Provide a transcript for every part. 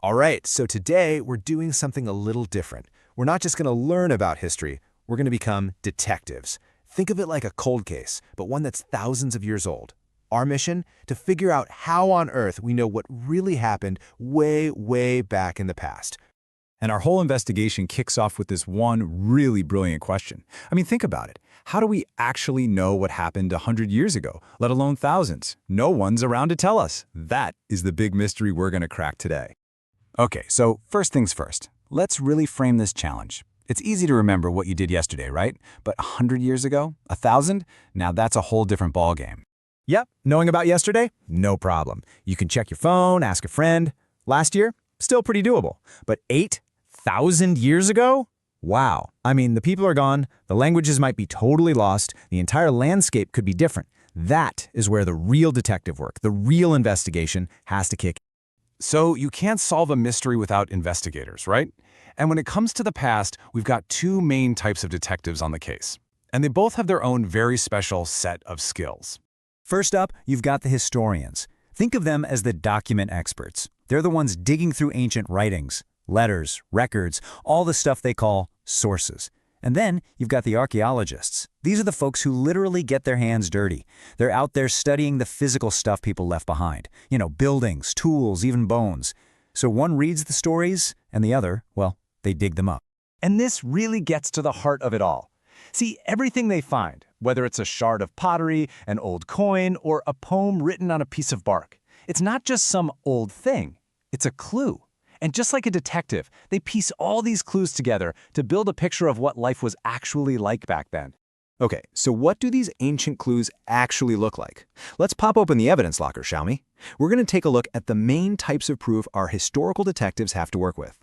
All right, so today we're doing something a little different. We're not just going to learn about history, we're going to become detectives. Think of it like a cold case, but one that's thousands of years old. Our mission? To figure out how on earth we know what really happened way, way back in the past. And our whole investigation kicks off with this one really brilliant question. I mean, think about it. How do we actually know what happened 100 years ago, let alone thousands? No one's around to tell us. That is the big mystery we're going to crack today. Okay, so first things first. Let's really frame this challenge. It's easy to remember what you did yesterday, right? But 100 years ago? 1,000? Now that's a whole different ballgame. Yep, knowing about yesterday? No problem. You can check your phone, ask a friend. Last year? Still pretty doable. But 8,000 years ago? Wow. I mean, the people are gone, the languages might be totally lost, the entire landscape could be different. That is where the real detective work, the real investigation, has to kick in. So you can't solve a mystery without investigators, right? And when it comes to the past, we've got two main types of detectives on the case. And they both have their own very special set of skills. First up, you've got the historians. Think of them as the document experts. They're the ones digging through ancient writings, letters, records, all the stuff they call sources. And then you've got the archaeologists. These are the folks who literally get their hands dirty. They're out there studying the physical stuff people left behind. You know, buildings, tools, even bones. So one reads the stories, and the other, well, they dig them up. And this really gets to the heart of it all. See, everything they find, whether it's a shard of pottery, an old coin, or a poem written on a piece of bark, it's not just some old thing. It's a clue. And just like a detective, they piece all these clues together to build a picture of what life was actually like back then. Okay, so what do these ancient clues actually look like? Let's pop open the evidence locker, shall we? We're going to take a look at the main types of proof our historical detectives have to work with.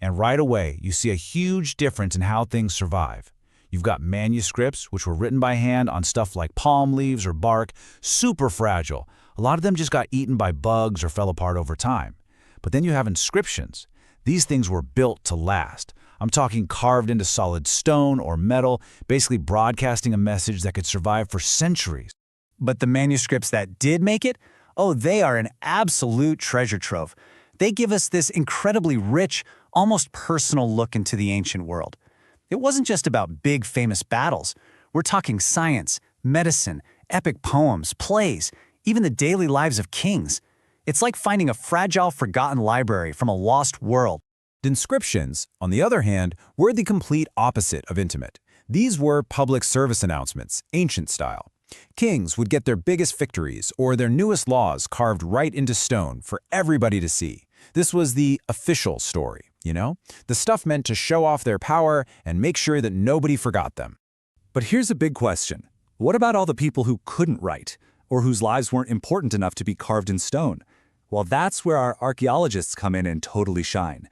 And right away, you see a huge difference in how things survive. You've got manuscripts, which were written by hand on stuff like palm leaves or bark, super fragile. A lot of them just got eaten by bugs or fell apart over time. But then you have inscriptions. These things were built to last. I'm talking carved into solid stone or metal, basically broadcasting a message that could survive for centuries. But the manuscripts that did make it? Oh, they are an absolute treasure trove. They give us this incredibly rich, almost personal look into the ancient world. It wasn't just about big, famous battles. We're talking science, medicine, epic poems, plays, even the daily lives of kings. It's like finding a fragile, forgotten library from a lost world. Inscriptions, on the other hand, were the complete opposite of intimate. These were public service announcements, ancient style. Kings would get their biggest victories or their newest laws carved right into stone for everybody to see. This was the official story, you know? The stuff meant to show off their power and make sure that nobody forgot them. But here's a big question. What about all the people who couldn't write, or whose lives weren't important enough to be carved in stone? Well, that's where our archaeologists come in and totally shine.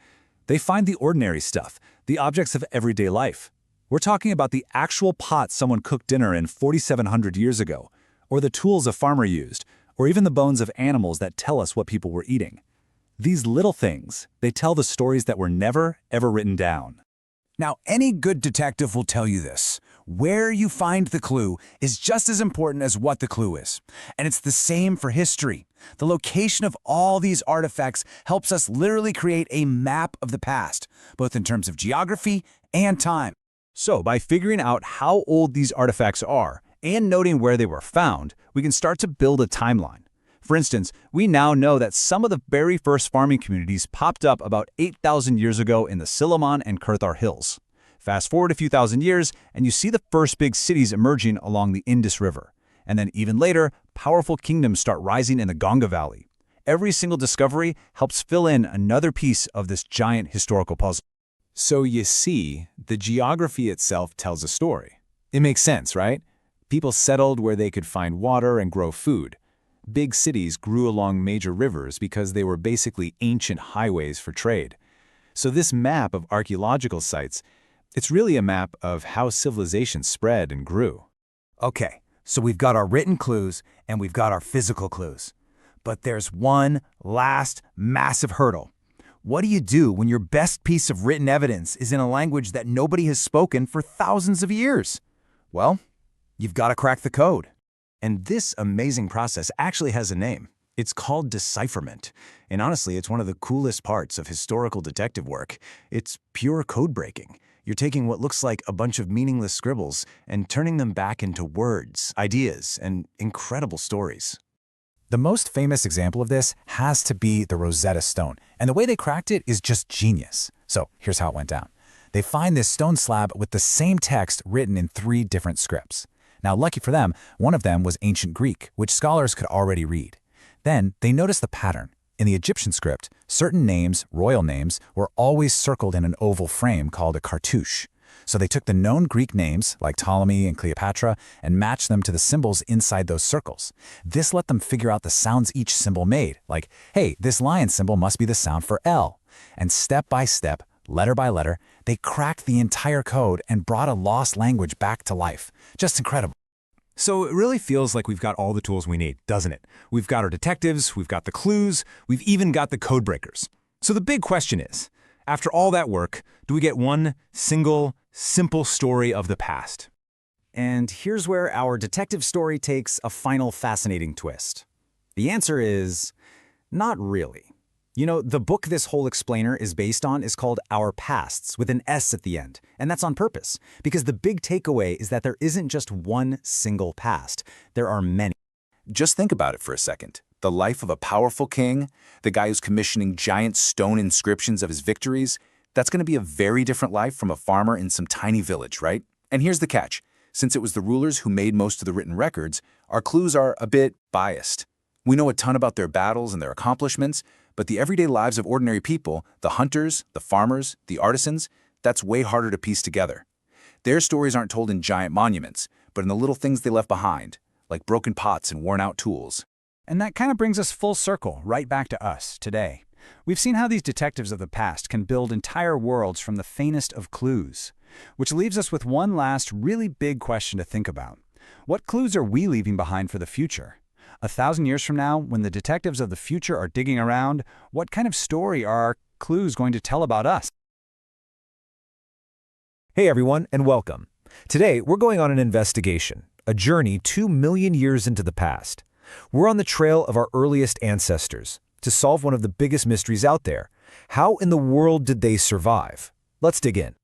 They find the ordinary stuff, the objects of everyday life. We're talking about the actual pot someone cooked dinner in 4,700 years ago, or the tools a farmer used, or even the bones of animals that tell us what people were eating. These little things, they tell the stories that were never, ever written down. Now, any good detective will tell you this. Where you find the clue is just as important as what the clue is. And it's the same for history. The location of all these artifacts helps us literally create a map of the past, both in terms of geography and time. So, by figuring out how old these artifacts are and noting where they were found, we can start to build a timeline. For instance, we now know that some of the very first farming communities popped up about 8,000 years ago in the Silliman and Kurthar Hills. Fast forward a few thousand years, and you see the first big cities emerging along the Indus River. And then even later, powerful kingdoms start rising in the Ganga Valley. Every single discovery helps fill in another piece of this giant historical puzzle. So you see, the geography itself tells a story. It makes sense, right? People settled where they could find water and grow food. Big cities grew along major rivers because they were basically ancient highways for trade. So this map of archaeological sites, it's really a map of how civilization spread and grew. Okay, so we've got our written clues and we've got our physical clues. But there's one last massive hurdle. What do you do when your best piece of written evidence is in a language that nobody has spoken for thousands of years? Well, you've got to crack the code. And this amazing process actually has a name. It's called decipherment, and honestly, it's one of the coolest parts of historical detective work. It's pure code breaking. You're taking what looks like a bunch of meaningless scribbles and turning them back into words, ideas, and incredible stories. The most famous example of this has to be the Rosetta Stone, and the way they cracked it is just genius. So here's how it went down. They find this stone slab with the same text written in 3 different scripts. Now, lucky for them, one of them was ancient Greek, which scholars could already read. Then they noticed the pattern. In the Egyptian script, certain names, royal names, were always circled in an oval frame called a cartouche. So they took the known Greek names, like Ptolemy and Cleopatra, and matched them to the symbols inside those circles. This let them figure out the sounds each symbol made, like, hey, this lion symbol must be the sound for L. And step by step, letter by letter, they cracked the entire code and brought a lost language back to life. Just incredible. So it really feels like we've got all the tools we need, doesn't it? We've got our detectives, we've got the clues, we've even got the code breakers. So the big question is, after all that work, do we get one single, simple story of the past? And here's where our detective story takes a final fascinating twist. The answer is not really. You know, the book this whole explainer is based on is called Our Pasts, with an S at the end, and that's on purpose, because the big takeaway is that there isn't just one single past. There are many. Just think about it for a second. The life of a powerful king, the guy who's commissioning giant stone inscriptions of his victories, that's going to be a very different life from a farmer in some tiny village, right? And here's the catch. Since it was the rulers who made most of the written records, our clues are a bit biased. We know a ton about their battles and their accomplishments, but the everyday lives of ordinary people, the hunters, the farmers, the artisans, that's way harder to piece together. Their stories aren't told in giant monuments, but in the little things they left behind, like broken pots and worn-out tools. And that kind of brings us full circle, right back to us, today. We've seen how these detectives of the past can build entire worlds from the faintest of clues. Which leaves us with one last really big question to think about. What clues are we leaving behind for the future? 1,000 years from now, when the detectives of the future are digging around, what kind of story are our clues going to tell about us? Hey everyone, and welcome. Today, we're going on an investigation, a journey 2 million years into the past. We're on the trail of our earliest ancestors to solve one of the biggest mysteries out there. How in the world did they survive? Let's dig in.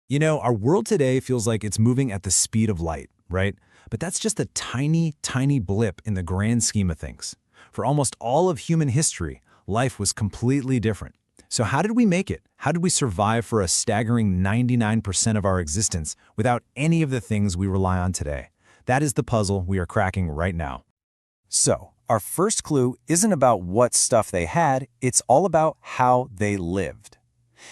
You know, our world today feels like it's moving at the speed of light, right? But that's just a tiny, tiny blip in the grand scheme of things. For almost all of human history, life was completely different. So how did we make it? How did we survive for a staggering 99% of our existence without any of the things we rely on today? That is the puzzle we are cracking right now. So, our first clue isn't about what stuff they had, it's all about how they lived.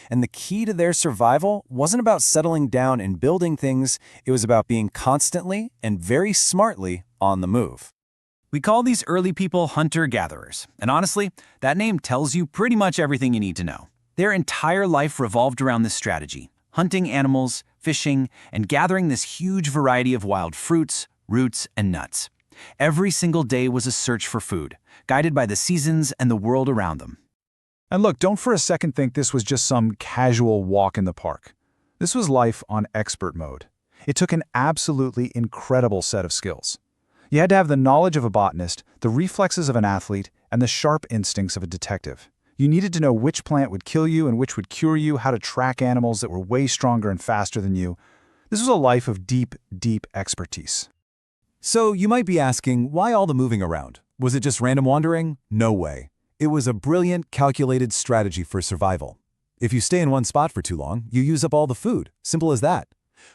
And the key to their survival wasn't about settling down and building things, it was about being constantly and very smartly on the move. We call these early people hunter-gatherers, and honestly, that name tells you pretty much everything you need to know. Their entire life revolved around this strategy, hunting animals, fishing, and gathering this huge variety of wild fruits, roots, and nuts. Every single day was a search for food, guided by the seasons and the world around them. And look, don't for a second think this was just some casual walk in the park. This was life on expert mode. It took an absolutely incredible set of skills. You had to have the knowledge of a botanist, the reflexes of an athlete, and the sharp instincts of a detective. You needed to know which plant would kill you and which would cure you, how to track animals that were way stronger and faster than you. This was a life of deep, deep expertise. So you might be asking, why all the moving around? Was it just random wandering? No way. It was a brilliant, calculated strategy for survival. If you stay in one spot for too long, you use up all the food. Simple as that.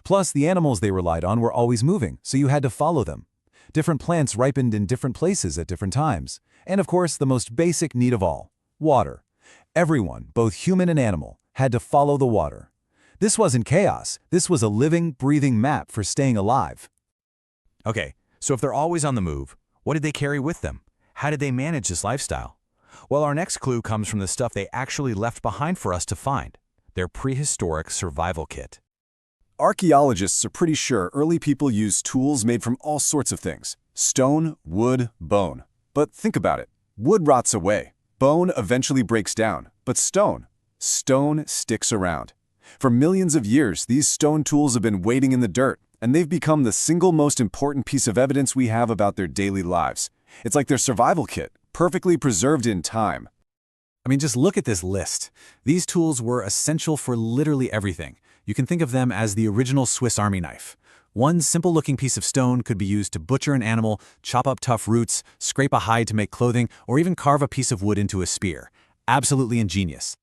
Plus, the animals they relied on were always moving, so you had to follow them. Different plants ripened in different places at different times. And of course, the most basic need of all, water. Everyone, both human and animal, had to follow the water. This wasn't chaos. This was a living, breathing map for staying alive. Okay, so if they're always on the move, what did they carry with them? How did they manage this lifestyle? Well, our next clue comes from the stuff they actually left behind for us to find, their prehistoric survival kit. Archaeologists are pretty sure early people used tools made from all sorts of things: stone, wood, bone. But think about it. Wood rots away. Bone eventually breaks down. But stone sticks around. For millions of years, these stone tools have been waiting in the dirt, and they've become the single most important piece of evidence we have about their daily lives. It's like their survival kit, perfectly preserved in time. I mean, just look at this list. These tools were essential for literally everything. You can think of them as the original Swiss Army knife. One simple-looking piece of stone could be used to butcher an animal, chop up tough roots, scrape a hide to make clothing, or even carve a piece of wood into a spear. Absolutely ingenious.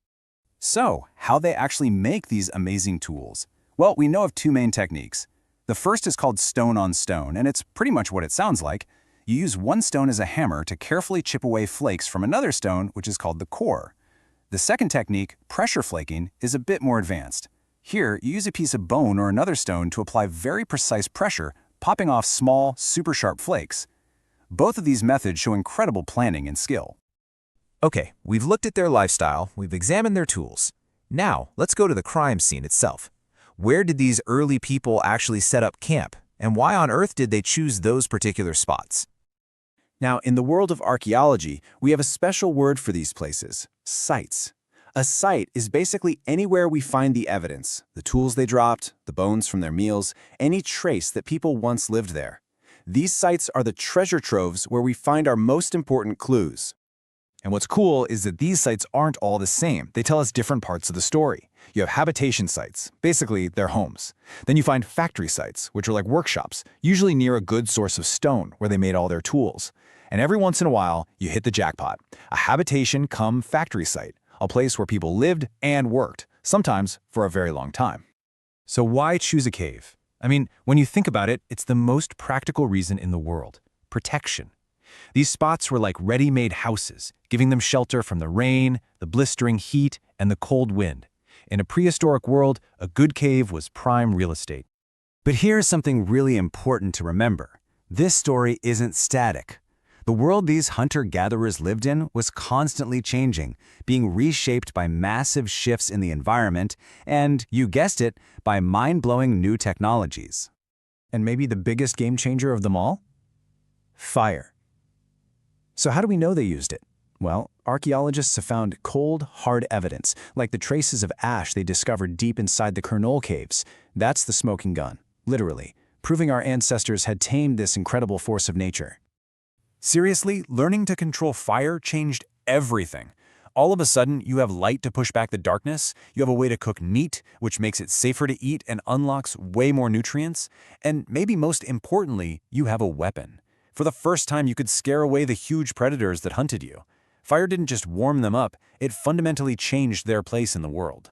So, how they actually make these amazing tools? Well, we know of two main techniques. The first is called stone on stone, and it's pretty much what it sounds like. You use one stone as a hammer to carefully chip away flakes from another stone, which is called the core. The second technique, pressure flaking, is a bit more advanced. Here, you use a piece of bone or another stone to apply very precise pressure, popping off small, super sharp flakes. Both of these methods show incredible planning and skill. Okay, we've looked at their lifestyle, we've examined their tools. Now, let's go to the crime scene itself. Where did these early people actually set up camp, and why on earth did they choose those particular spots? Now, in the world of archaeology, we have a special word for these places: sites. A site is basically anywhere we find the evidence, the tools they dropped, the bones from their meals, any trace that people once lived there. These sites are the treasure troves where we find our most important clues. And what's cool is that these sites aren't all the same. They tell us different parts of the story. You have habitation sites, basically their homes. Then you find factory sites, which are like workshops, usually near a good source of stone where they made all their tools. And every once in a while, you hit the jackpot. A habitation come factory site, a place where people lived and worked, sometimes for a very long time. So why choose a cave? I mean, when you think about it, it's the most practical reason in the world: protection. These spots were like ready-made houses, giving them shelter from the rain, the blistering heat, and the cold wind. In a prehistoric world, a good cave was prime real estate. But here's something really important to remember. This story isn't static. The world these hunter-gatherers lived in was constantly changing, being reshaped by massive shifts in the environment and, you guessed it, by mind-blowing new technologies. And maybe the biggest game changer of them all? Fire. So how do we know they used it? Well, archaeologists have found cold, hard evidence, like the traces of ash they discovered deep inside the Kernol caves. That's the smoking gun, literally, proving our ancestors had tamed this incredible force of nature. Seriously, learning to control fire changed everything. All of a sudden, you have light to push back the darkness, you have a way to cook meat, which makes it safer to eat and unlocks way more nutrients, and maybe most importantly, you have a weapon. For the first time, you could scare away the huge predators that hunted you. Fire didn't just warm them up, it fundamentally changed their place in the world.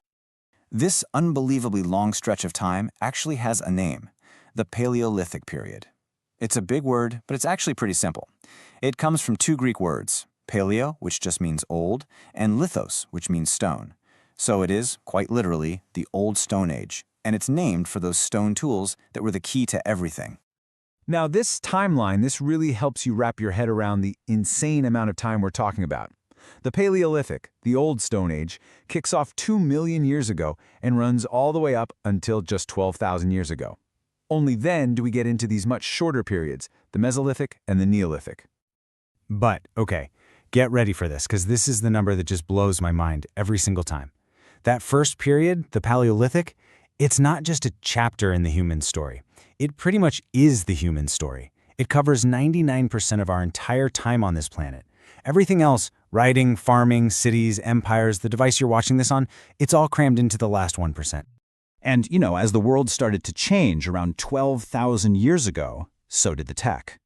This unbelievably long stretch of time actually has a name: the Paleolithic period. It's a big word, but it's actually pretty simple. It comes from two Greek words: paleo, which just means old, and lithos, which means stone. So it is, quite literally, the Old Stone Age, and it's named for those stone tools that were the key to everything. Now, this timeline, this really helps you wrap your head around the insane amount of time we're talking about. The Paleolithic, the Old Stone Age, kicks off 2 million years ago and runs all the way up until just 12,000 years ago. Only then do we get into these much shorter periods, the Mesolithic and the Neolithic. But, okay, get ready for this, because this is the number that just blows my mind every single time. That first period, the Paleolithic, it's not just a chapter in the human story. It pretty much is the human story. It covers 99% of our entire time on this planet. Everything else, writing, farming, cities, empires, the device you're watching this on, it's all crammed into the last 1%. And, as the world started to change around 12,000 years ago, so did the tech.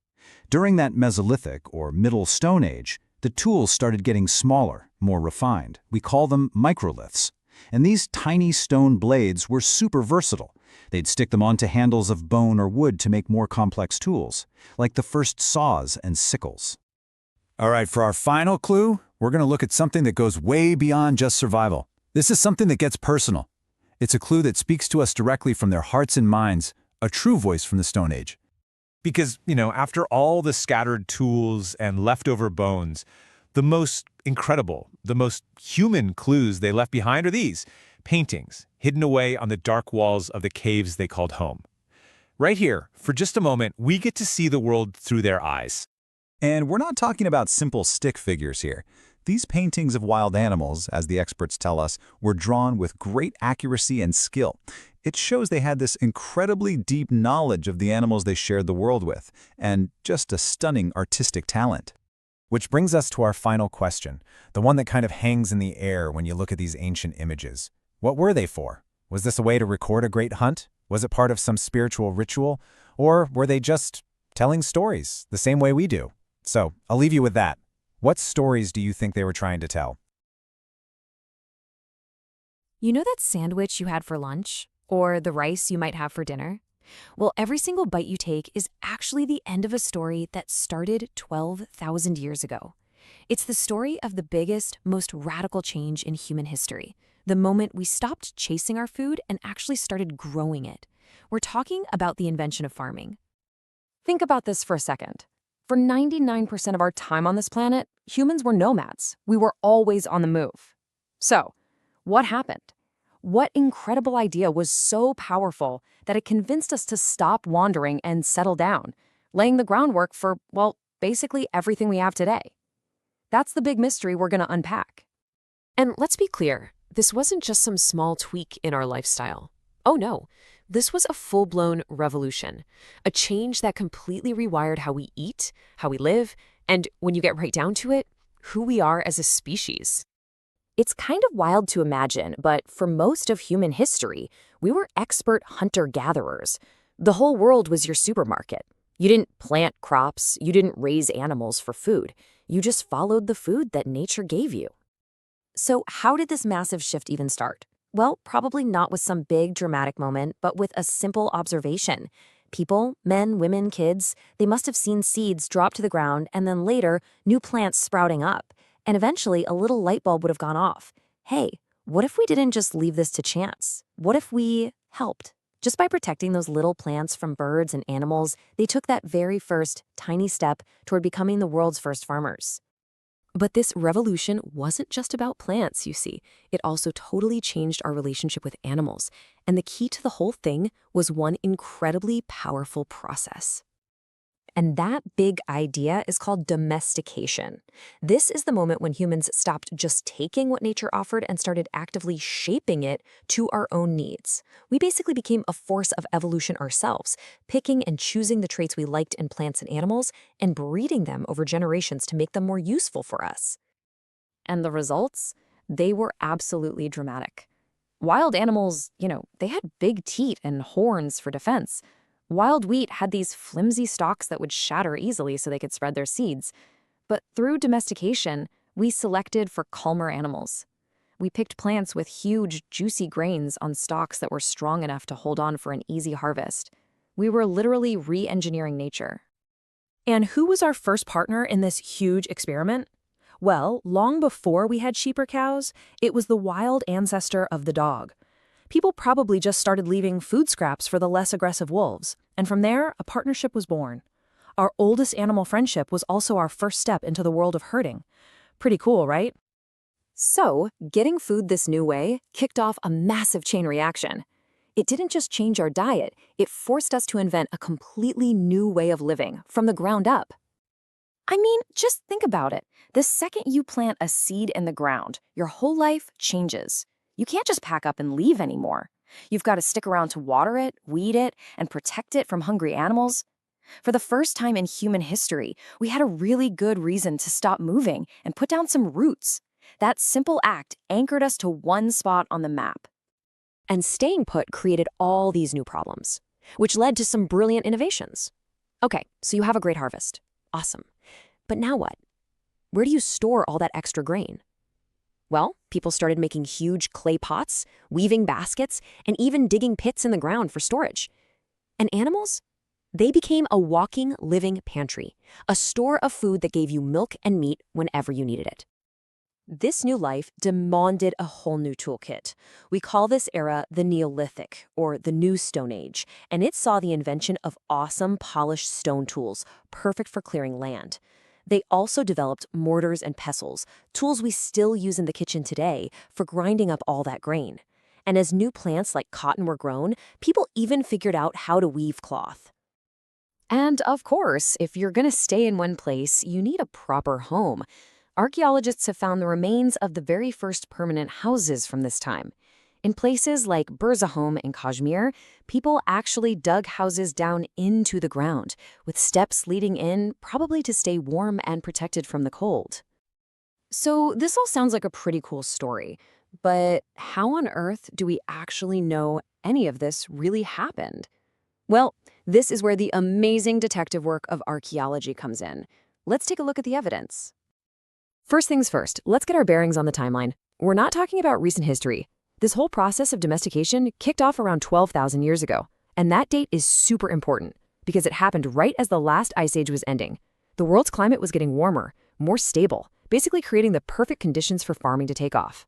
During that Mesolithic, or Middle Stone Age, the tools started getting smaller, more refined. We call them microliths. And these tiny stone blades were super versatile. They'd stick them onto handles of bone or wood to make more complex tools, like the first saws and sickles. All right, for our final clue, we're going to look at something that goes way beyond just survival. This is something that gets personal. It's a clue that speaks to us directly from their hearts and minds, a true voice from the Stone Age. Because, after all the scattered tools and leftover bones, the most incredible, the most human clues they left behind are these paintings hidden away on the dark walls of the caves they called home. Right here, for just a moment, we get to see the world through their eyes. And we're not talking about simple stick figures here. These paintings of wild animals, as the experts tell us, were drawn with great accuracy and skill. It shows they had this incredibly deep knowledge of the animals they shared the world with, and just a stunning artistic talent. Which brings us to our final question, the one that kind of hangs in the air when you look at these ancient images. What were they for? Was this a way to record a great hunt? Was it part of some spiritual ritual? Or were they just telling stories, the same way we do? So, I'll leave you with that. What stories do you think they were trying to tell? You know that sandwich you had for lunch? Or the rice you might have for dinner? Well, every single bite you take is actually the end of a story that started 12,000 years ago. It's the story of the biggest, most radical change in human history, the moment we stopped chasing our food and actually started growing it. We're talking about the invention of farming. Think about this for a second. For 99% of our time on this planet, humans were nomads. We were always on the move. So, what happened? What incredible idea was so powerful that it convinced us to stop wandering and settle down, laying the groundwork for, well, basically everything we have today? That's the big mystery we're going to unpack. And let's be clear, this wasn't just some small tweak in our lifestyle. Oh no, this was a full-blown revolution, a change that completely rewired how we eat, how we live, and when you get right down to it, who we are as a species. It's kind of wild to imagine, but for most of human history, we were expert hunter-gatherers. The whole world was your supermarket. You didn't plant crops, you didn't raise animals for food. You just followed the food that nature gave you. So how did this massive shift even start? Well, probably not with some big dramatic moment, but with a simple observation. People, men, women, kids, they must have seen seeds drop to the ground and then later new plants sprouting up. And eventually, a little light bulb would have gone off. Hey, what if we didn't just leave this to chance? What if we helped? Just by protecting those little plants from birds and animals, they took that very first tiny step toward becoming the world's first farmers. But this revolution wasn't just about plants, you see. It also totally changed our relationship with animals. And the key to the whole thing was one incredibly powerful process. And that big idea is called domestication. This is the moment when humans stopped just taking what nature offered and started actively shaping it to our own needs. We basically became a force of evolution ourselves, picking and choosing the traits we liked in plants and animals and breeding them over generations to make them more useful for us. And the results? They were absolutely dramatic. Wild animals, they had big teeth and horns for defense. Wild wheat had these flimsy stalks that would shatter easily so they could spread their seeds. But through domestication, we selected for calmer animals. We picked plants with huge, juicy grains on stalks that were strong enough to hold on for an easy harvest. We were literally re-engineering nature. And who was our first partner in this huge experiment? Well, long before we had sheep or cows, it was the wild ancestor of the dog. People probably just started leaving food scraps for the less aggressive wolves, and from there, a partnership was born. Our oldest animal friendship was also our first step into the world of herding. Pretty cool, right? So, getting food this new way kicked off a massive chain reaction. It didn't just change our diet, it forced us to invent a completely new way of living, from the ground up. I mean, just think about it. The second you plant a seed in the ground, your whole life changes. You can't just pack up and leave anymore. You've got to stick around to water it, weed it, and protect it from hungry animals. For the first time in human history, we had a really good reason to stop moving and put down some roots. That simple act anchored us to one spot on the map. And staying put created all these new problems, which led to some brilliant innovations. Okay, so you have a great harvest. Awesome. But now what? Where do you store all that extra grain? Well, people started making huge clay pots, weaving baskets, and even digging pits in the ground for storage. And animals? They became a walking, living pantry, a store of food that gave you milk and meat whenever you needed it. This new life demanded a whole new toolkit. We call this era the Neolithic, or the New Stone Age, and it saw the invention of awesome polished stone tools, perfect for clearing land. They also developed mortars and pestles, tools we still use in the kitchen today for grinding up all that grain. And as new plants like cotton were grown, people even figured out how to weave cloth. And of course, if you're going to stay in one place, you need a proper home. Archaeologists have found the remains of the very first permanent houses from this time. In places like Burzahom in Kashmir, people actually dug houses down into the ground, with steps leading in, probably to stay warm and protected from the cold. So this all sounds like a pretty cool story, but how on earth do we actually know any of this really happened? Well, this is where the amazing detective work of archaeology comes in. Let's take a look at the evidence. First things first, let's get our bearings on the timeline. We're not talking about recent history. This whole process of domestication kicked off around 12,000 years ago, and that date is super important because it happened right as the last ice age was ending. The world's climate was getting warmer, more stable, basically creating the perfect conditions for farming to take off.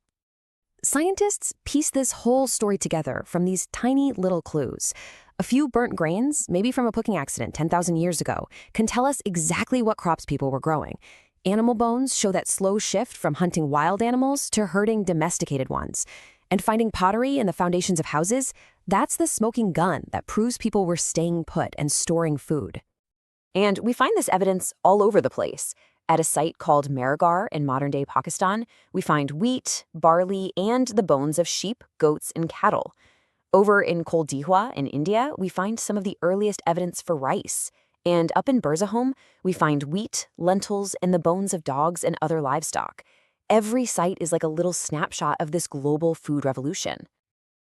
Scientists piece this whole story together from these tiny little clues. A few burnt grains, maybe from a cooking accident 10,000 years ago, can tell us exactly what crops people were growing. Animal bones show that slow shift from hunting wild animals to herding domesticated ones. And finding pottery in the foundations of houses, that's the smoking gun that proves people were staying put and storing food. And we find this evidence all over the place. At a site called Mehrgarh in modern-day Pakistan, we find wheat, barley, and the bones of sheep, goats, and cattle. Over in Koldihwa in India, we find some of the earliest evidence for rice. And up in Burzahom, we find wheat, lentils, and the bones of dogs and other livestock. Every site is like a little snapshot of this global food revolution.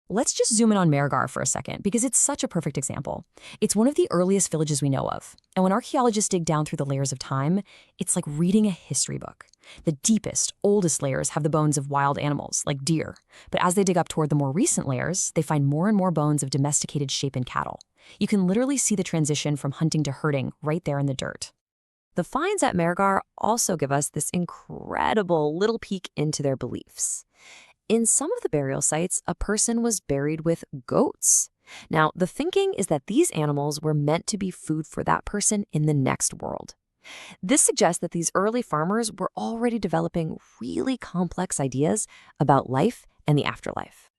Let's just zoom in on Mehrgarh for a second, because it's such a perfect example. It's one of the earliest villages we know of, and when archaeologists dig down through the layers of time, it's like reading a history book. The deepest, oldest layers have the bones of wild animals, like deer, but as they dig up toward the more recent layers, they find more and more bones of domesticated sheep and cattle. You can literally see the transition from hunting to herding right there in the dirt. The finds at Mehrgarh also give us this incredible little peek into their beliefs. In some of the burial sites, a person was buried with goats. Now, the thinking is that these animals were meant to be food for that person in the next world. This suggests that these early farmers were already developing really complex ideas about life and the afterlife.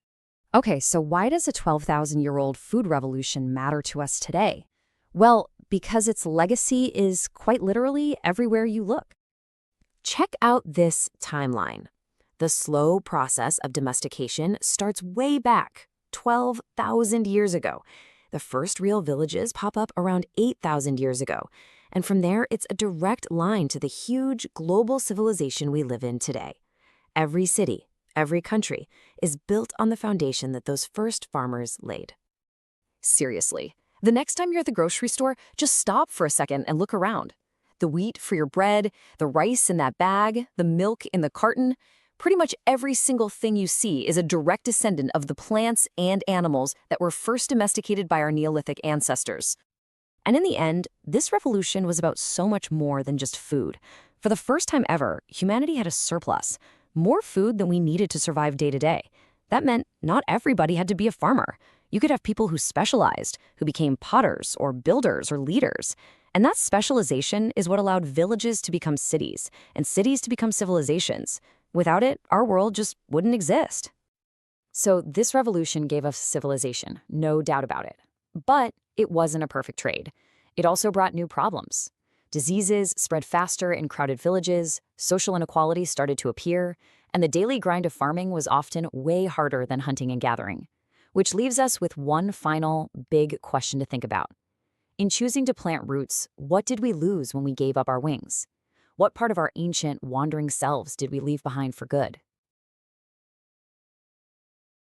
Okay, so why does a 12,000-year-old food revolution matter to us today? Well, because its legacy is quite literally everywhere you look. Check out this timeline. The slow process of domestication starts way back, 12,000 years ago. The first real villages pop up around 8,000 years ago. And from there, it's a direct line to the huge global civilization we live in today. Every city, every country is built on the foundation that those first farmers laid. Seriously, the next time you're at the grocery store, just stop for a second and look around. The wheat for your bread, the rice in that bag, the milk in the carton, pretty much every single thing you see is a direct descendant of the plants and animals that were first domesticated by our Neolithic ancestors. And in the end, this revolution was about so much more than just food. For the first time ever, humanity had a surplus, more food than we needed to survive day to day. That meant not everybody had to be a farmer. You could have people who specialized, who became potters or builders or leaders. And that specialization is what allowed villages to become cities and cities to become civilizations. Without it, our world just wouldn't exist. So this revolution gave us civilization, no doubt about it. But it wasn't a perfect trade. It also brought new problems. Diseases spread faster in crowded villages, social inequality started to appear, and the daily grind of farming was often way harder than hunting and gathering. Which leaves us with one final, big question to think about. In choosing to plant roots, what did we lose when we gave up our wings? What part of our ancient, wandering selves did we leave behind for good?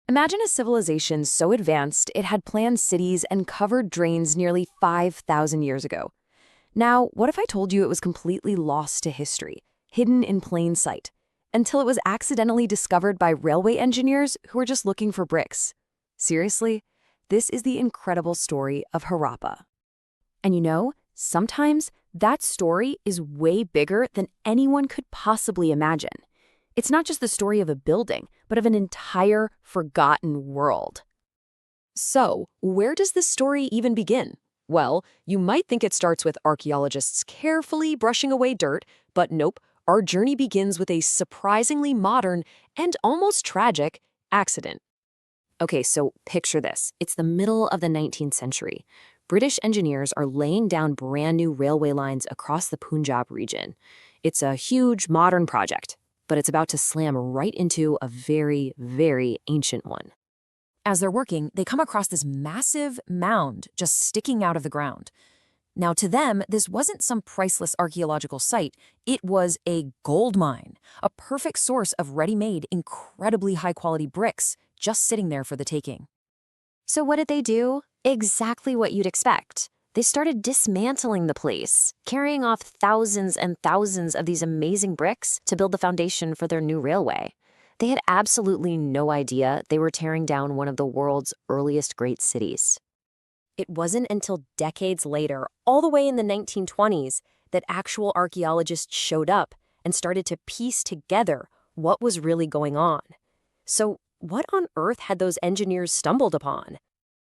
Imagine a civilization so advanced it had planned cities and covered drains nearly 5,000 years ago. Now, what if I told you it was completely lost to history, hidden in plain sight, until it was accidentally discovered by railway engineers who were just looking for bricks? Seriously, this is the incredible story of Harappa. And you know, sometimes that story is way bigger than anyone could possibly imagine. It's not just the story of a building, but of an entire forgotten world. So, where does this story even begin? Well, you might think it starts with archaeologists carefully brushing away dirt, but nope, our journey begins with a surprisingly modern and almost tragic accident. Okay, so picture this. It's the middle of the 19th century. British engineers are laying down brand new railway lines across the Punjab region. It's a huge modern project, but it's about to slam right into a very, very ancient one. As they're working, they come across this massive mound just sticking out of the ground. Now, to them, this wasn't some priceless archaeological site. It was a gold mine, a perfect source of ready-made, incredibly high-quality bricks just sitting there for the taking. So what did they do? Exactly what you'd expect. They started dismantling the place, carrying off thousands and thousands of these amazing bricks to build the foundation for their new railway. They had absolutely no idea they were tearing down one of the world's earliest great cities. It wasn't until decades later, all the way in the 1920s, that actual archaeologists showed up and started to piece together what was really going on. So, what on earth had those engineers stumbled upon?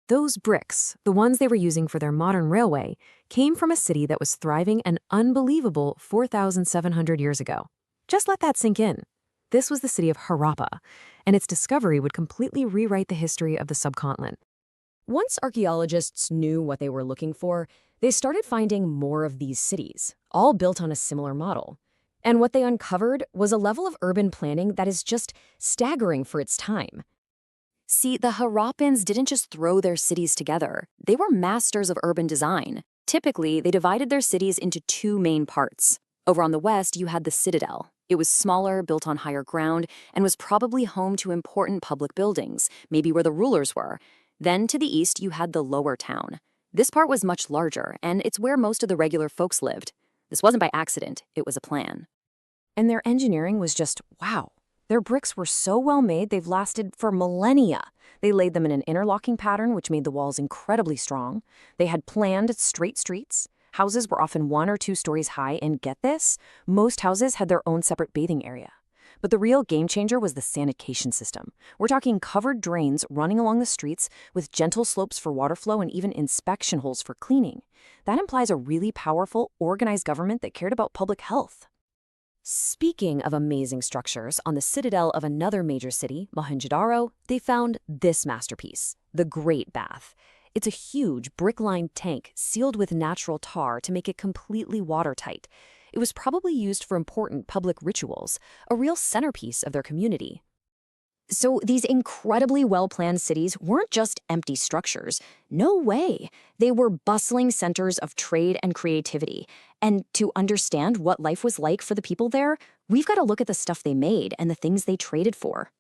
Those bricks, the ones they were using for their modern railway, came from a city that was thriving an unbelievable 4,700 years ago. Just let that sink in. This was the city of Harappa, and its discovery would completely rewrite the history of the subcontinent. Once archaeologists knew what they were looking for, they started finding more of these cities, all built on a similar model. And what they uncovered was a level of urban planning that is just staggering for its time. See, the Harappans didn't just throw their cities together. They were masters of urban design. Typically, they divided their cities into two main parts. Over on the west, you had the citadel. It was smaller, built on higher ground, and was probably home to important public buildings, maybe where the rulers were. Then to the east, you had the lower town. This part was much larger, and it's where most of the regular folks lived. This wasn't by accident, it was a plan. And their engineering was just wow. Their bricks were so well made they've lasted for millennia. They laid them in an interlocking pattern which made the walls incredibly strong. They had planned straight streets. Houses were often 1 or 2 stories high, and get this, most houses had their own separate bathing area. But the real game changer was the sanitation system. We're talking covered drains running along the streets with gentle slopes for water flow and even inspection holes for cleaning. That implies a really powerful, organized government that cared about public health. Speaking of amazing structures, on the citadel of another major city, Mohenjo-daro, they found this masterpiece, the Great Bath. It's a huge brick-lined tank sealed with natural tar to make it completely watertight. It was probably used for important public rituals, a real centerpiece of their community. So these incredibly well-planned cities weren't just empty structures. No way. They were bustling centers of trade and creativity. And to understand what life was like for the people there, we've got to look at the stuff they made and the things they traded for.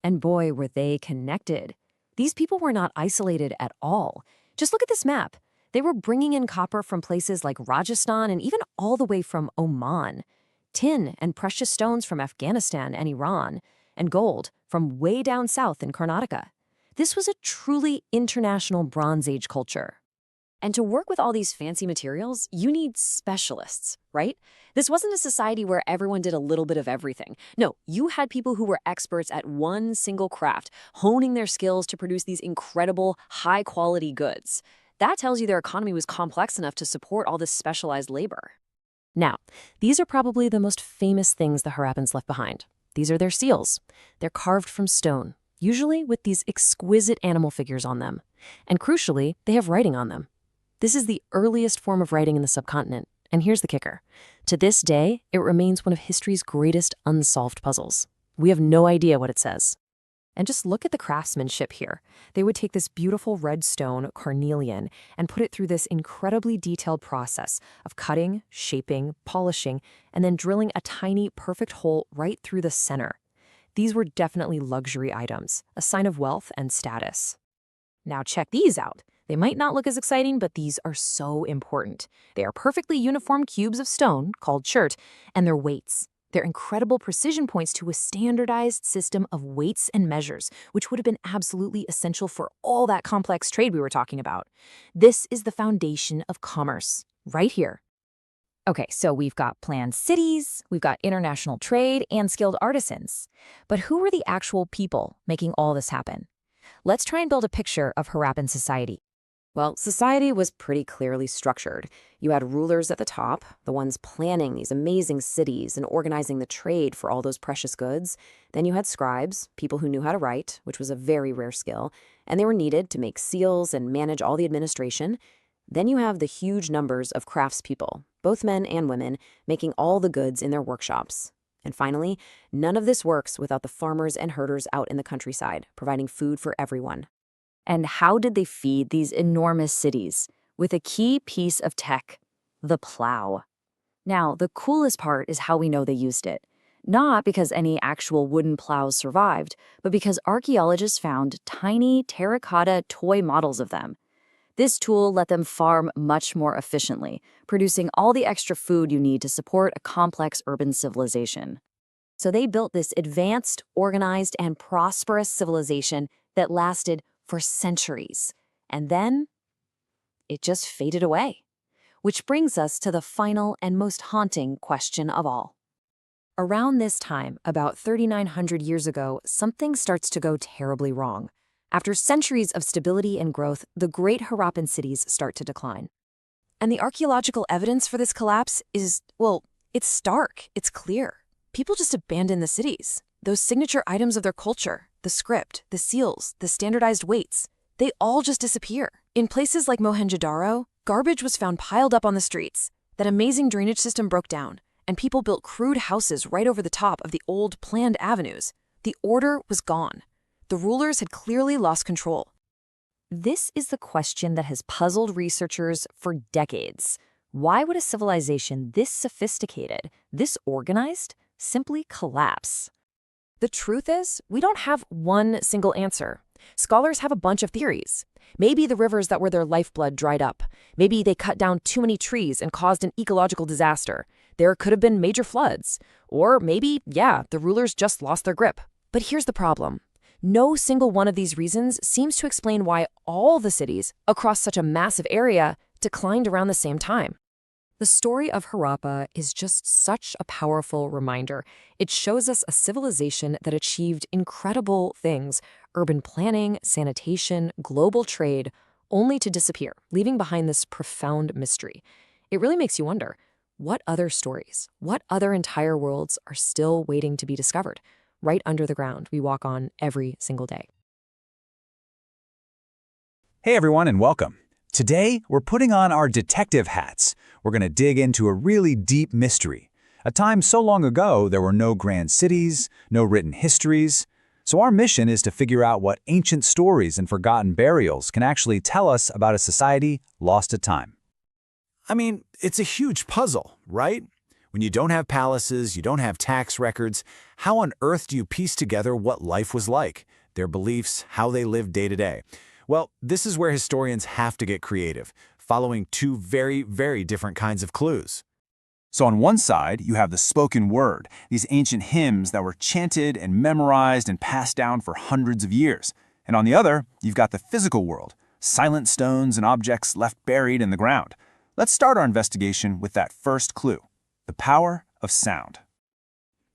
And boy, were they connected. These people were not isolated at all. Just look at this map. They were bringing in copper from places like Rajasthan and even all the way from Oman, tin and precious stones from Afghanistan and Iran, and gold from way down south in Karnataka. This was a truly international Bronze Age culture. And to work with all these fancy materials, you need specialists, right? This wasn't a society where everyone did a little bit of everything. No, you had people who were experts at one single craft, honing their skills to produce these incredible, high-quality goods. That tells you their economy was complex enough to support all this specialized labor. Now, these are probably the most famous things the Harappans left behind. These are their seals. They're carved from stone, usually with these exquisite animal figures on them. And crucially, they have writing on them. This is the earliest form of writing in the subcontinent. And here's the kicker. To this day, it remains one of history's greatest unsolved puzzles. We have no idea what it says. And just look at the craftsmanship here. They would take this beautiful red stone, carnelian, and put it through this incredibly detailed process of cutting, shaping, polishing, and then drilling a tiny, perfect hole right through the center. These were definitely luxury items, a sign of wealth and status. Now check these out. They might not look as exciting, but these are so important. They are perfectly uniform cubes of stone, called chert, and their weights. They're incredible precision points to a standardized system of weights and measures, which would have been absolutely essential for all that complex trade we were talking about. This is the foundation of commerce, right here. Okay, so we've got planned cities, we've got international trade, and skilled artisans. But who were the actual people making all this happen? Let's try and build a picture of Harappan society. Well, society was pretty clearly structured. You had rulers at the top, the ones planning these amazing cities and organizing the trade for all those precious goods. Then you had scribes, people who knew how to write, which was a very rare skill, and they were needed to make seals and manage all the administration. Then you have the huge numbers of craftspeople, both men and women, making all the goods in their workshops. And finally, none of this works without the farmers and herders out in the countryside, providing food for everyone. And how did they feed these enormous cities? With a key piece of tech, the plow. Now, the coolest part is how we know they used it. Not because any actual wooden plows survived, but because archaeologists found tiny terracotta toy models of them. This tool let them farm much more efficiently, producing all the extra food you need to support a complex urban civilization. So they built this advanced, organized, and prosperous civilization that lasted for centuries. And then it just faded away. Which brings us to the final and most haunting question of all. Around this time, about 3,900 years ago, something starts to go terribly wrong. After centuries of stability and growth, the great Harappan cities start to decline. And the archaeological evidence for this collapse is, well, it's stark, it's clear. People just abandon the cities. Those signature items of their culture, the script, the seals, the standardized weights, they all just disappear. In places like Mohenjo-Daro, garbage was found piled up on the streets. That amazing drainage system broke down, and people built crude houses right over the top of the old planned avenues. The order was gone. The rulers had clearly lost control. This is the question that has puzzled researchers for decades. Why would a civilization this sophisticated, this organized, simply collapse? The truth is, we don't have one single answer. Scholars have a bunch of theories. Maybe the rivers that were their lifeblood dried up. Maybe they cut down too many trees and caused an ecological disaster. There could have been major floods. Or maybe, the rulers just lost their grip. But here's the problem. No single one of these reasons seems to explain why all the cities across such a massive area declined around the same time. The story of Harappa is just such a powerful reminder. It shows us a civilization that achieved incredible things: urban planning, sanitation, global trade, only to disappear, leaving behind this profound mystery. It really makes you wonder, what other stories, what other entire worlds are still waiting to be discovered, right under the ground we walk on every single day? Hey everyone, and welcome. Today, we're putting on our detective hats. We're going to dig into a really deep mystery. A time so long ago, there were no grand cities, no written histories. So our mission is to figure out what ancient stories and forgotten burials can actually tell us about a society lost to time. I mean, it's a huge puzzle, right? When you don't have palaces, you don't have tax records, how on earth do you piece together what life was like, their beliefs, how they lived day to day? Well, this is where historians have to get creative, following two very, very different kinds of clues. So on one side, you have the spoken word, these ancient hymns that were chanted and memorized and passed down for hundreds of years. And on the other, you've got the physical world, silent stones and objects left buried in the ground. Let's start our investigation with that first clue, the power of sound.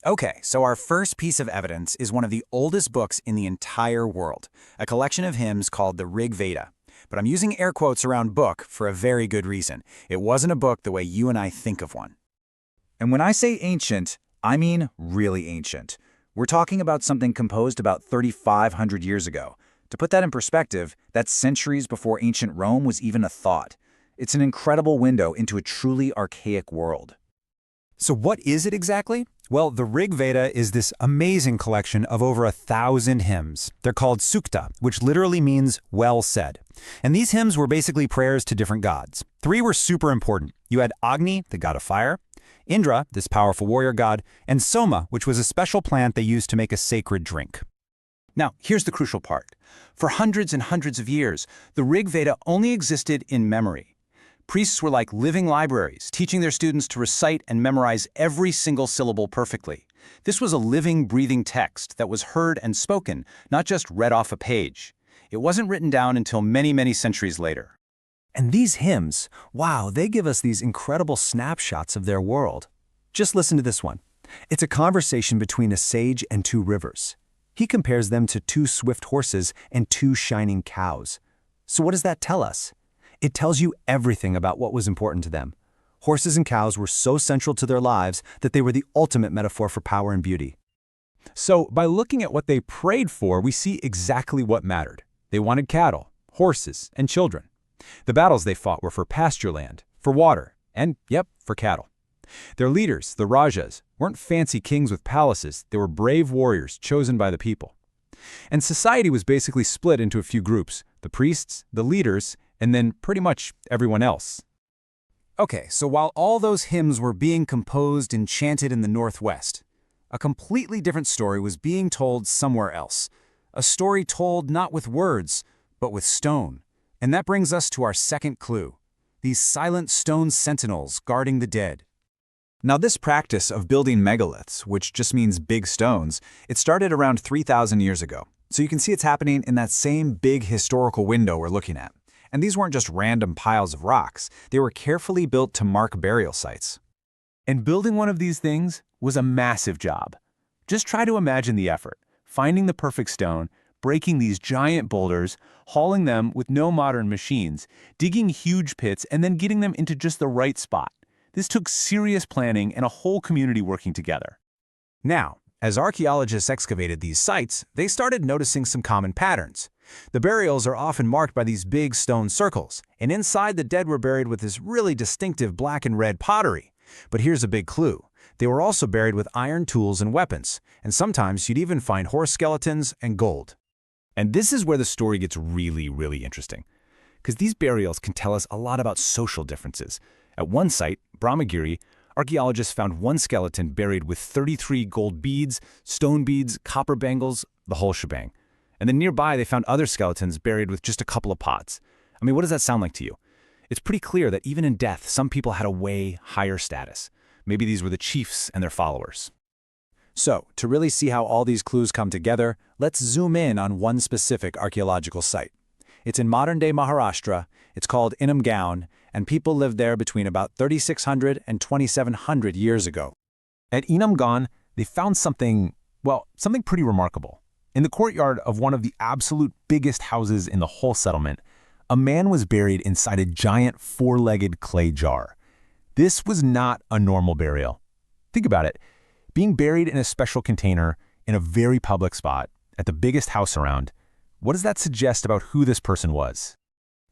Okay, so our first piece of evidence is one of the oldest books in the entire world, a collection of hymns called the Rig Veda. But I'm using air quotes around book for a very good reason. It wasn't a book the way you and I think of one. And when I say ancient, I mean really ancient. We're talking about something composed about 3,500 years ago. To put that in perspective, that's centuries before ancient Rome was even a thought. It's an incredible window into a truly archaic world. So what is it exactly? Well, the Rig Veda is this amazing collection of over 1,000 hymns. They're called sukta, which literally means well said. And these hymns were basically prayers to different gods. 3 were super important. You had Agni, the god of fire, Indra, this powerful warrior god, and Soma, which was a special plant they used to make a sacred drink. Now, here's the crucial part. For hundreds and hundreds of years, the Rig Veda only existed in memory. Priests were like living libraries, teaching their students to recite and memorize every single syllable perfectly. This was a living, breathing text that was heard and spoken, not just read off a page. It wasn't written down until many, many centuries later. And these hymns, wow, they give us these incredible snapshots of their world. Just listen to this one. It's a conversation between a sage and 2 rivers. He compares them to 2 swift horses and 2 shining cows. So what does that tell us? It tells you everything about what was important to them. Horses and cows were so central to their lives that they were the ultimate metaphor for power and beauty. So, by looking at what they prayed for, we see exactly what mattered. They wanted cattle, horses, and children. The battles they fought were for pasture land, for water, and, for cattle. Their leaders, the Rajas, weren't fancy kings with palaces, they were brave warriors chosen by the people. And society was basically split into a few groups, the priests, the leaders, and then pretty much everyone else. Okay, so while all those hymns were being composed and chanted in the Northwest, a completely different story was being told somewhere else. A story told not with words, but with stone. And that brings us to our second clue. These silent stone sentinels guarding the dead. Now this practice of building megaliths, which just means big stones, it started around 3,000 years ago. So you can see it's happening in that same big historical window we're looking at. And these weren't just random piles of rocks. They were carefully built to mark burial sites. And building one of these things was a massive job. Just try to imagine the effort, finding the perfect stone, breaking these giant boulders, hauling them with no modern machines, digging huge pits, and then getting them into just the right spot. This took serious planning and a whole community working together. Now, as archaeologists excavated these sites, they started noticing some common patterns. The burials are often marked by these big stone circles, and inside the dead were buried with this really distinctive black and red pottery. But here's a big clue. They were also buried with iron tools and weapons, and sometimes you'd even find horse skeletons and gold. And this is where the story gets really, really interesting, because these burials can tell us a lot about social differences. At one site, Brahmagiri, archaeologists found one skeleton buried with 33 gold beads, stone beads, copper bangles, the whole shebang. And then nearby, they found other skeletons buried with just a couple of pots. I mean, what does that sound like to you? It's pretty clear that even in death, some people had a way higher status. Maybe these were the chiefs and their followers. So, to really see how all these clues come together, let's zoom in on one specific archaeological site. It's in modern-day Maharashtra, it's called Inam Gaon, and people lived there between about 3,600 and 2,700 years ago. At Inam Gaon, they found something pretty remarkable. In the courtyard of one of the absolute biggest houses in the whole settlement, a man was buried inside a giant four-legged clay jar. This was not a normal burial. Think about it. Being buried in a special container in a very public spot at the biggest house around, what does that suggest about who this person was?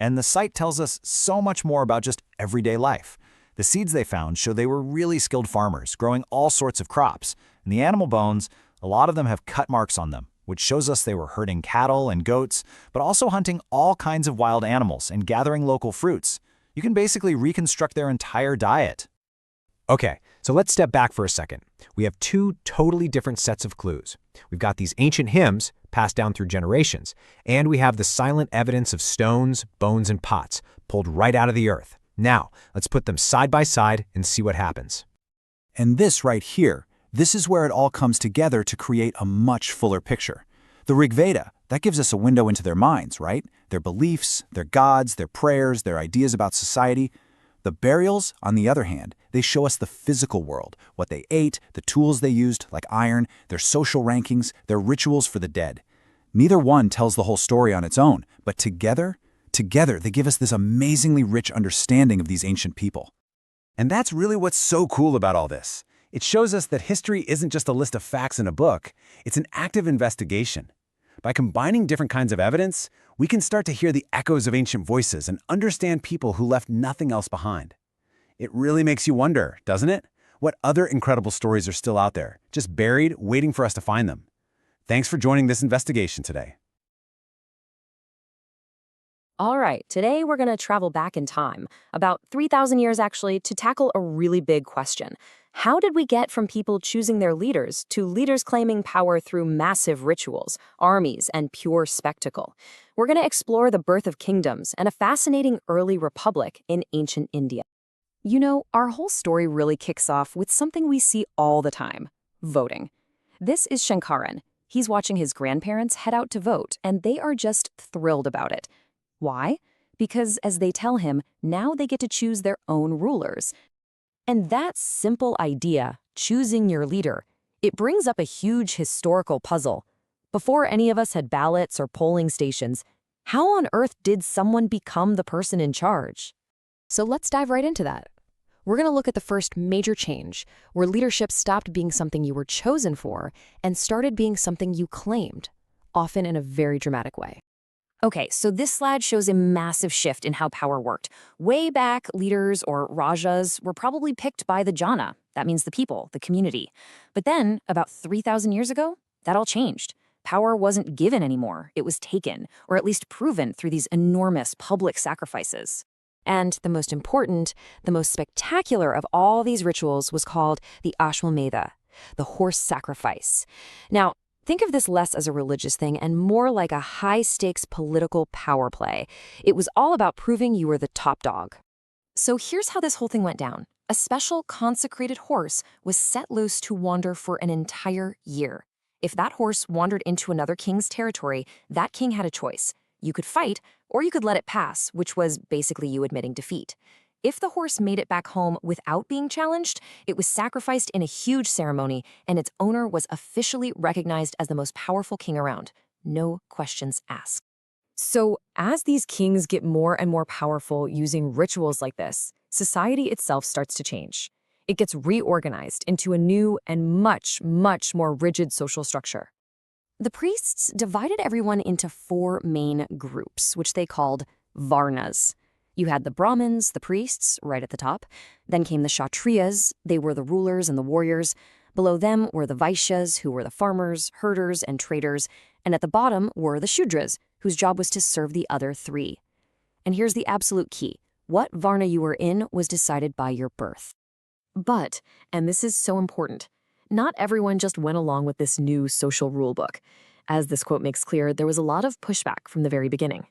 And the site tells us so much more about just everyday life. The seeds they found show they were really skilled farmers, growing all sorts of crops. And the animal bones, a lot of them have cut marks on them, which shows us they were herding cattle and goats, but also hunting all kinds of wild animals and gathering local fruits. You can basically reconstruct their entire diet. Okay, so let's step back for a second. We have two totally different sets of clues. We've got these ancient hymns passed down through generations, and we have the silent evidence of stones, bones, and pots pulled right out of the earth. Now, let's put them side by side and see what happens. And this right here, this is where it all comes together to create a much fuller picture. The Rig Veda, that gives us a window into their minds, right? Their beliefs, their gods, their prayers, their ideas about society. The burials, on the other hand, they show us the physical world, what they ate, the tools they used, like iron, their social rankings, their rituals for the dead. Neither one tells the whole story on its own, but together they give us this amazingly rich understanding of these ancient people. And that's really what's so cool about all this. It shows us that history isn't just a list of facts in a book, it's an active investigation. By combining different kinds of evidence, we can start to hear the echoes of ancient voices and understand people who left nothing else behind. It really makes you wonder, doesn't it? What other incredible stories are still out there, just buried, waiting for us to find them? Thanks for joining this investigation today. All right, today we're going to travel back in time, about 3,000 years actually, to tackle a really big question. How did we get from people choosing their leaders to leaders claiming power through massive rituals, armies, and pure spectacle? We're going to explore the birth of kingdoms and a fascinating early republic in ancient India. You know, our whole story really kicks off with something we see all the time: voting. This is Shankaran. He's watching his grandparents head out to vote, and they are just thrilled about it. Why? Because, as they tell him, now they get to choose their own rulers. And that simple idea, choosing your leader, it brings up a huge historical puzzle. Before any of us had ballots or polling stations, how on earth did someone become the person in charge? So let's dive right into that. We're going to look at the first major change, where leadership stopped being something you were chosen for and started being something you claimed, often in a very dramatic way. Okay, so this slide shows a massive shift in how power worked. Way back, leaders or rajas were probably picked by the jana. That means the people, the community. But then, about 3,000 years ago, that all changed. Power wasn't given anymore. It was taken, or at least proven through these enormous public sacrifices. And the most important, the most spectacular of all these rituals was called the Ashwamedha, the horse sacrifice. Now, think of this less as a religious thing and more like a high-stakes political power play. It was all about proving you were the top dog. So here's how this whole thing went down. A special consecrated horse was set loose to wander for an entire year. If that horse wandered into another king's territory, that king had a choice. You could fight, or you could let it pass, which was basically you admitting defeat. If the horse made it back home without being challenged, it was sacrificed in a huge ceremony, and its owner was officially recognized as the most powerful king around. No questions asked. So, as these kings get more and more powerful using rituals like this, society itself starts to change. It gets reorganized into a new and much, much more rigid social structure. The priests divided everyone into 4 main groups, which they called varnas. You had the Brahmins, the priests, right at the top. Then came the Kshatriyas. They were the rulers and the warriors. Below them were the Vaishyas, who were the farmers, herders, and traders. And at the bottom were the Shudras, whose job was to serve the other 3. And here's the absolute key. What varna you were in was decided by your birth. But, and this is so important, not everyone just went along with this new social rule book. As this quote makes clear, there was a lot of pushback from the very beginning.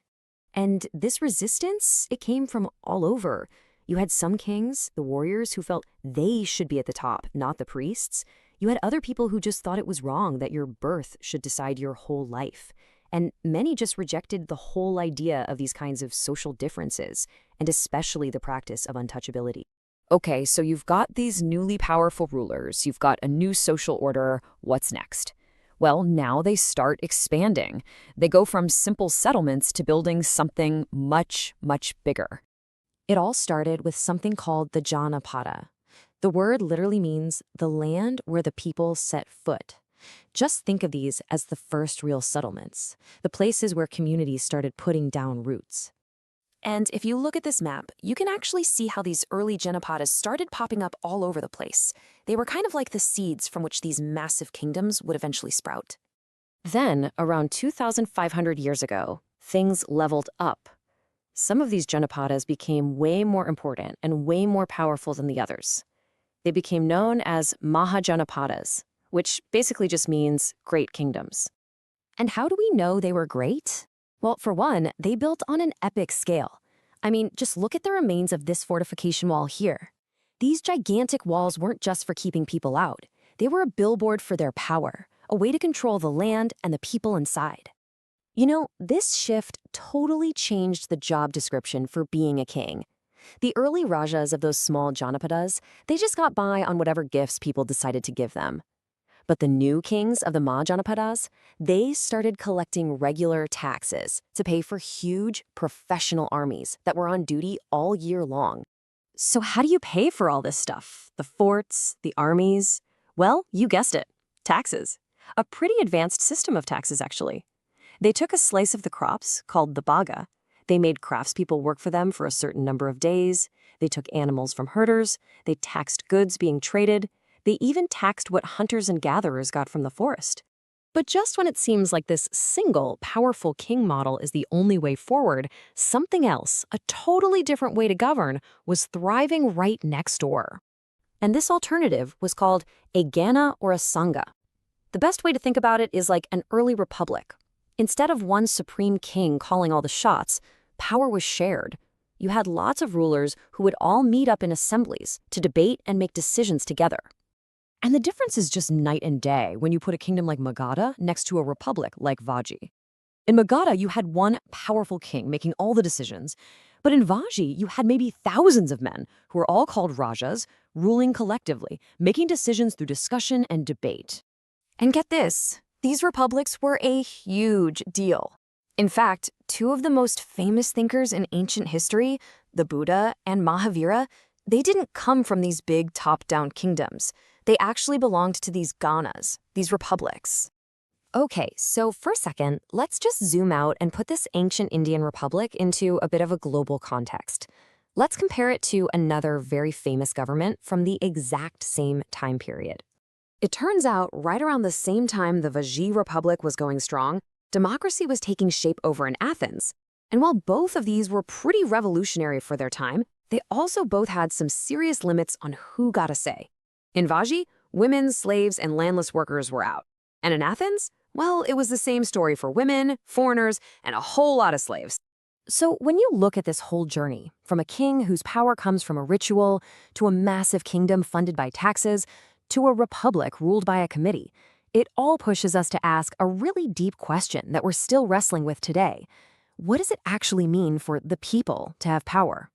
And this resistance, it came from all over. You had some kings, the warriors, who felt they should be at the top, not the priests. You had other people who just thought it was wrong that your birth should decide your whole life. And many just rejected the whole idea of these kinds of social differences, and especially the practice of untouchability. Okay, so you've got these newly powerful rulers, you've got a new social order. What's next? Well, now they start expanding. They go from simple settlements to building something much, much bigger. It all started with something called the Janapada. The word literally means the land where the people set foot. Just think of these as the first real settlements, the places where communities started putting down roots. And if you look at this map, you can actually see how these early Janapadas started popping up all over the place. They were kind of like the seeds from which these massive kingdoms would eventually sprout. Then, around 2,500 years ago, things leveled up. Some of these Janapadas became way more important and way more powerful than the others. They became known as Mahajanapadas, which basically just means great kingdoms. And how do we know they were great? Well, for one, they built on an epic scale. I mean, just look at the remains of this fortification wall here. These gigantic walls weren't just for keeping people out. They were a billboard for their power, a way to control the land and the people inside. You know, this shift totally changed the job description for being a king. The early rajas of those small Janapadas, they just got by on whatever gifts people decided to give them. But the new kings of the Mahajanapadas, they started collecting regular taxes to pay for huge professional armies that were on duty all year long. So how do you pay for all this stuff? The forts, the armies? Well, you guessed it, taxes. A pretty advanced system of taxes, actually. They took a slice of the crops, called the baga. They made craftspeople work for them for a certain number of days. They took animals from herders. They taxed goods being traded. They even taxed what hunters and gatherers got from the forest. But just when it seems like this single, powerful king model is the only way forward, something else, a totally different way to govern, was thriving right next door. And this alternative was called a Gana or a Sangha. The best way to think about it is like an early republic. Instead of one supreme king calling all the shots, power was shared. You had lots of rulers who would all meet up in assemblies to debate and make decisions together. And the difference is just night and day when you put a kingdom like Magadha next to a republic like Vaji. In Magadha, you had one powerful king making all the decisions. But in Vaji, you had maybe thousands of men who were all called Rajas, ruling collectively, making decisions through discussion and debate. And get this, these republics were a huge deal. In fact, 2 of the most famous thinkers in ancient history, the Buddha and Mahavira, they didn't come from these big top-down kingdoms. They actually belonged to these Ganas, these republics. Okay, so for a second, let's just zoom out and put this ancient Indian republic into a bit of a global context. Let's compare it to another very famous government from the exact same time period. It turns out, right around the same time the Vajee Republic was going strong, democracy was taking shape over in Athens. And while both of these were pretty revolutionary for their time, they also both had some serious limits on who got a say. In Vajee, women, slaves, and landless workers were out. And in Athens, well, it was the same story for women, foreigners, and a whole lot of slaves. So when you look at this whole journey, from a king whose power comes from a ritual, to a massive kingdom funded by taxes, to a republic ruled by a committee, it all pushes us to ask a really deep question that we're still wrestling with today. What does it actually mean for the people to have power?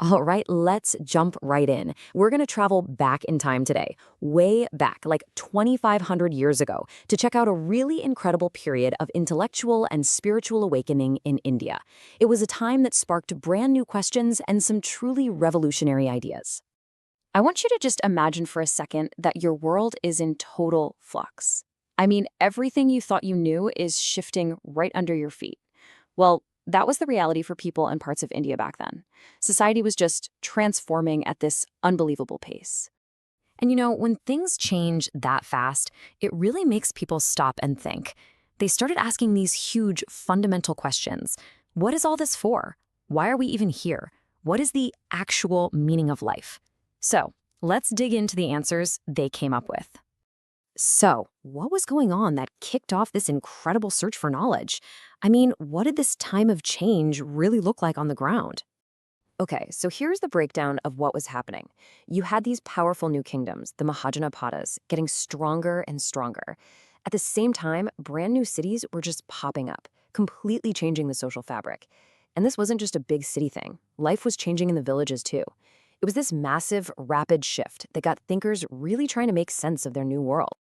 All right, let's jump right in. We're going to travel back in time today, way back, like 2,500 years ago, to check out a really incredible period of intellectual and spiritual awakening in India. It was a time that sparked brand new questions and some truly revolutionary ideas. I want you to just imagine for a second that your world is in total flux. I mean, everything you thought you knew is shifting right under your feet. Well, that was the reality for people in parts of India back then. Society was just transforming at this unbelievable pace. And when things change that fast, it really makes people stop and think. They started asking these huge, fundamental questions. What is all this for? Why are we even here? What is the actual meaning of life? So, let's dig into the answers they came up with. So, what was going on that kicked off this incredible search for knowledge? I mean, what did this time of change really look like on the ground? Okay, so here's the breakdown of what was happening. You had these powerful new kingdoms, the Mahajanapadas, getting stronger and stronger. At the same time, brand new cities were just popping up, completely changing the social fabric. And this wasn't just a big city thing. Life was changing in the villages too. It was this massive, rapid shift that got thinkers really trying to make sense of their new world.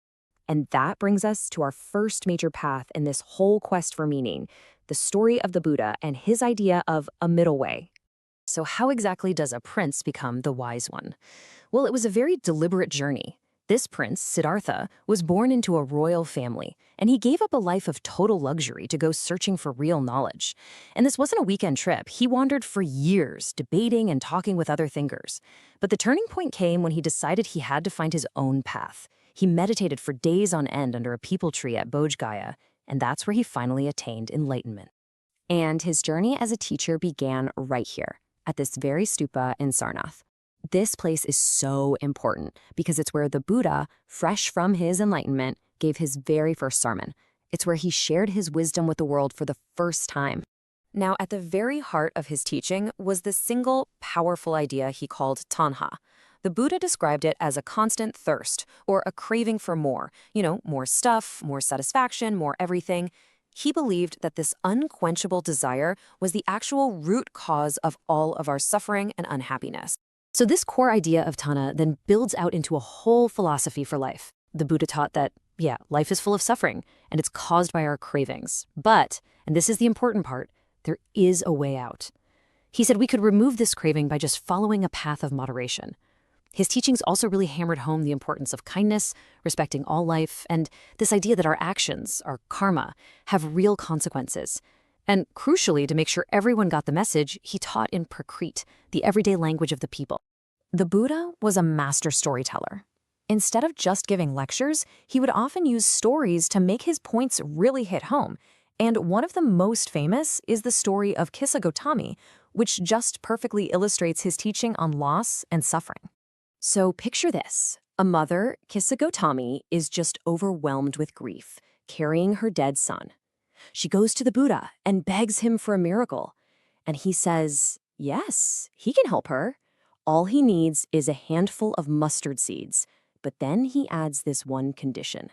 And that brings us to our first major path in this whole quest for meaning, the story of the Buddha and his idea of a middle way. So how exactly does a prince become the wise one? Well, it was a very deliberate journey. This prince, Siddhartha, was born into a royal family, and he gave up a life of total luxury to go searching for real knowledge. And this wasn't a weekend trip. He wandered for years, debating and talking with other thinkers. But the turning point came when he decided he had to find his own path. He meditated for days on end under a peepal tree at Bodh Gaya, and that's where he finally attained enlightenment. And his journey as a teacher began right here, at this very stupa in Sarnath. This place is so important because it's where the Buddha, fresh from his enlightenment, gave his very first sermon. It's where he shared his wisdom with the world for the first time. Now, at the very heart of his teaching was the single, powerful idea he called tanha. The Buddha described it as a constant thirst, or a craving for more. More stuff, more satisfaction, more everything. He believed that this unquenchable desire was the actual root cause of all of our suffering and unhappiness. So this core idea of tanha then builds out into a whole philosophy for life. The Buddha taught that, life is full of suffering, and it's caused by our cravings. But, and this is the important part, there is a way out. He said we could remove this craving by just following a path of moderation. His teachings also really hammered home the importance of kindness, respecting all life, and this idea that our actions, our karma, have real consequences. And crucially, to make sure everyone got the message, he taught in Prakrit, the everyday language of the people. The Buddha was a master storyteller. Instead of just giving lectures, he would often use stories to make his points really hit home. And one of the most famous is the story of Kissa Gotami, which just perfectly illustrates his teaching on loss and suffering. So picture this. A mother, Kissa Gotami, is just overwhelmed with grief, carrying her dead son. She goes to the Buddha and begs him for a miracle. And he says, yes, he can help her. All he needs is a handful of mustard seeds. But then he adds this one condition.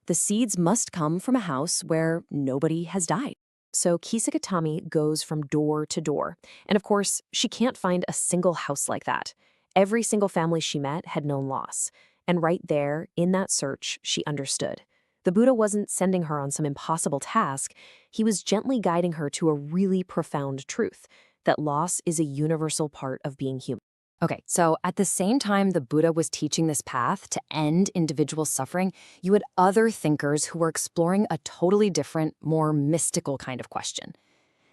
The seeds must come from a house where nobody has died. So Kissa Gotami goes from door to door. And of course, she can't find a single house like that. Every single family she met had known loss. And right there, in that search, she understood. The Buddha wasn't sending her on some impossible task. He was gently guiding her to a really profound truth, that loss is a universal part of being human. Okay, so at the same time the Buddha was teaching this path to end individual suffering, you had other thinkers who were exploring a totally different, more mystical kind of question.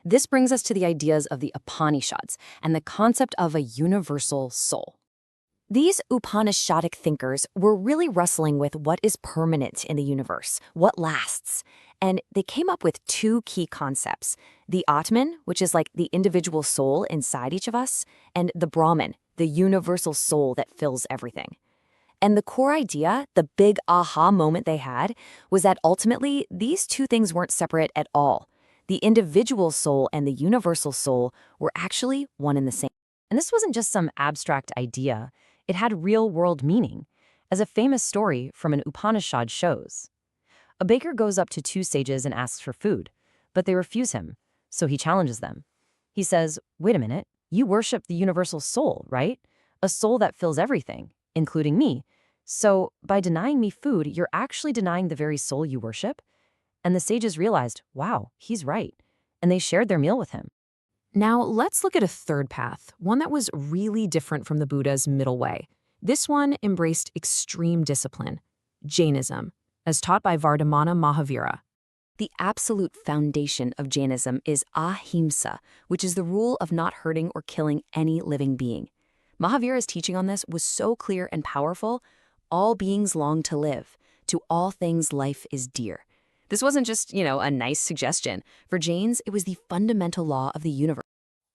This brings us to the ideas of the Upanishads and the concept of a universal soul. These Upanishadic thinkers were really wrestling with what is permanent in the universe, what lasts. And they came up with two key concepts: the Atman, which is like the individual soul inside each of us, and the Brahman, the universal soul that fills everything. And the core idea, the big aha moment they had, was that ultimately these two things weren't separate at all. The individual soul and the universal soul were actually one and the same. And this wasn't just some abstract idea. It had real-world meaning, as a famous story from an Upanishad shows. A baker goes up to two sages and asks for food, but they refuse him, so he challenges them. He says, "Wait a minute, you worship the universal soul, right? A soul that fills everything, including me. So by denying me food, you're actually denying the very soul you worship?" And the sages realized, wow, he's right, and they shared their meal with him. Now, let's look at a third path, one that was really different from the Buddha's middle way. This one embraced extreme discipline, Jainism, as taught by Vardhamana Mahavira. The absolute foundation of Jainism is ahimsa, which is the rule of not hurting or killing any living being. Mahavira's teaching on this was so clear and powerful. All beings long to live. To all things life is dear. This wasn't just, a nice suggestion. For Jains, it was the fundamental law of the universe.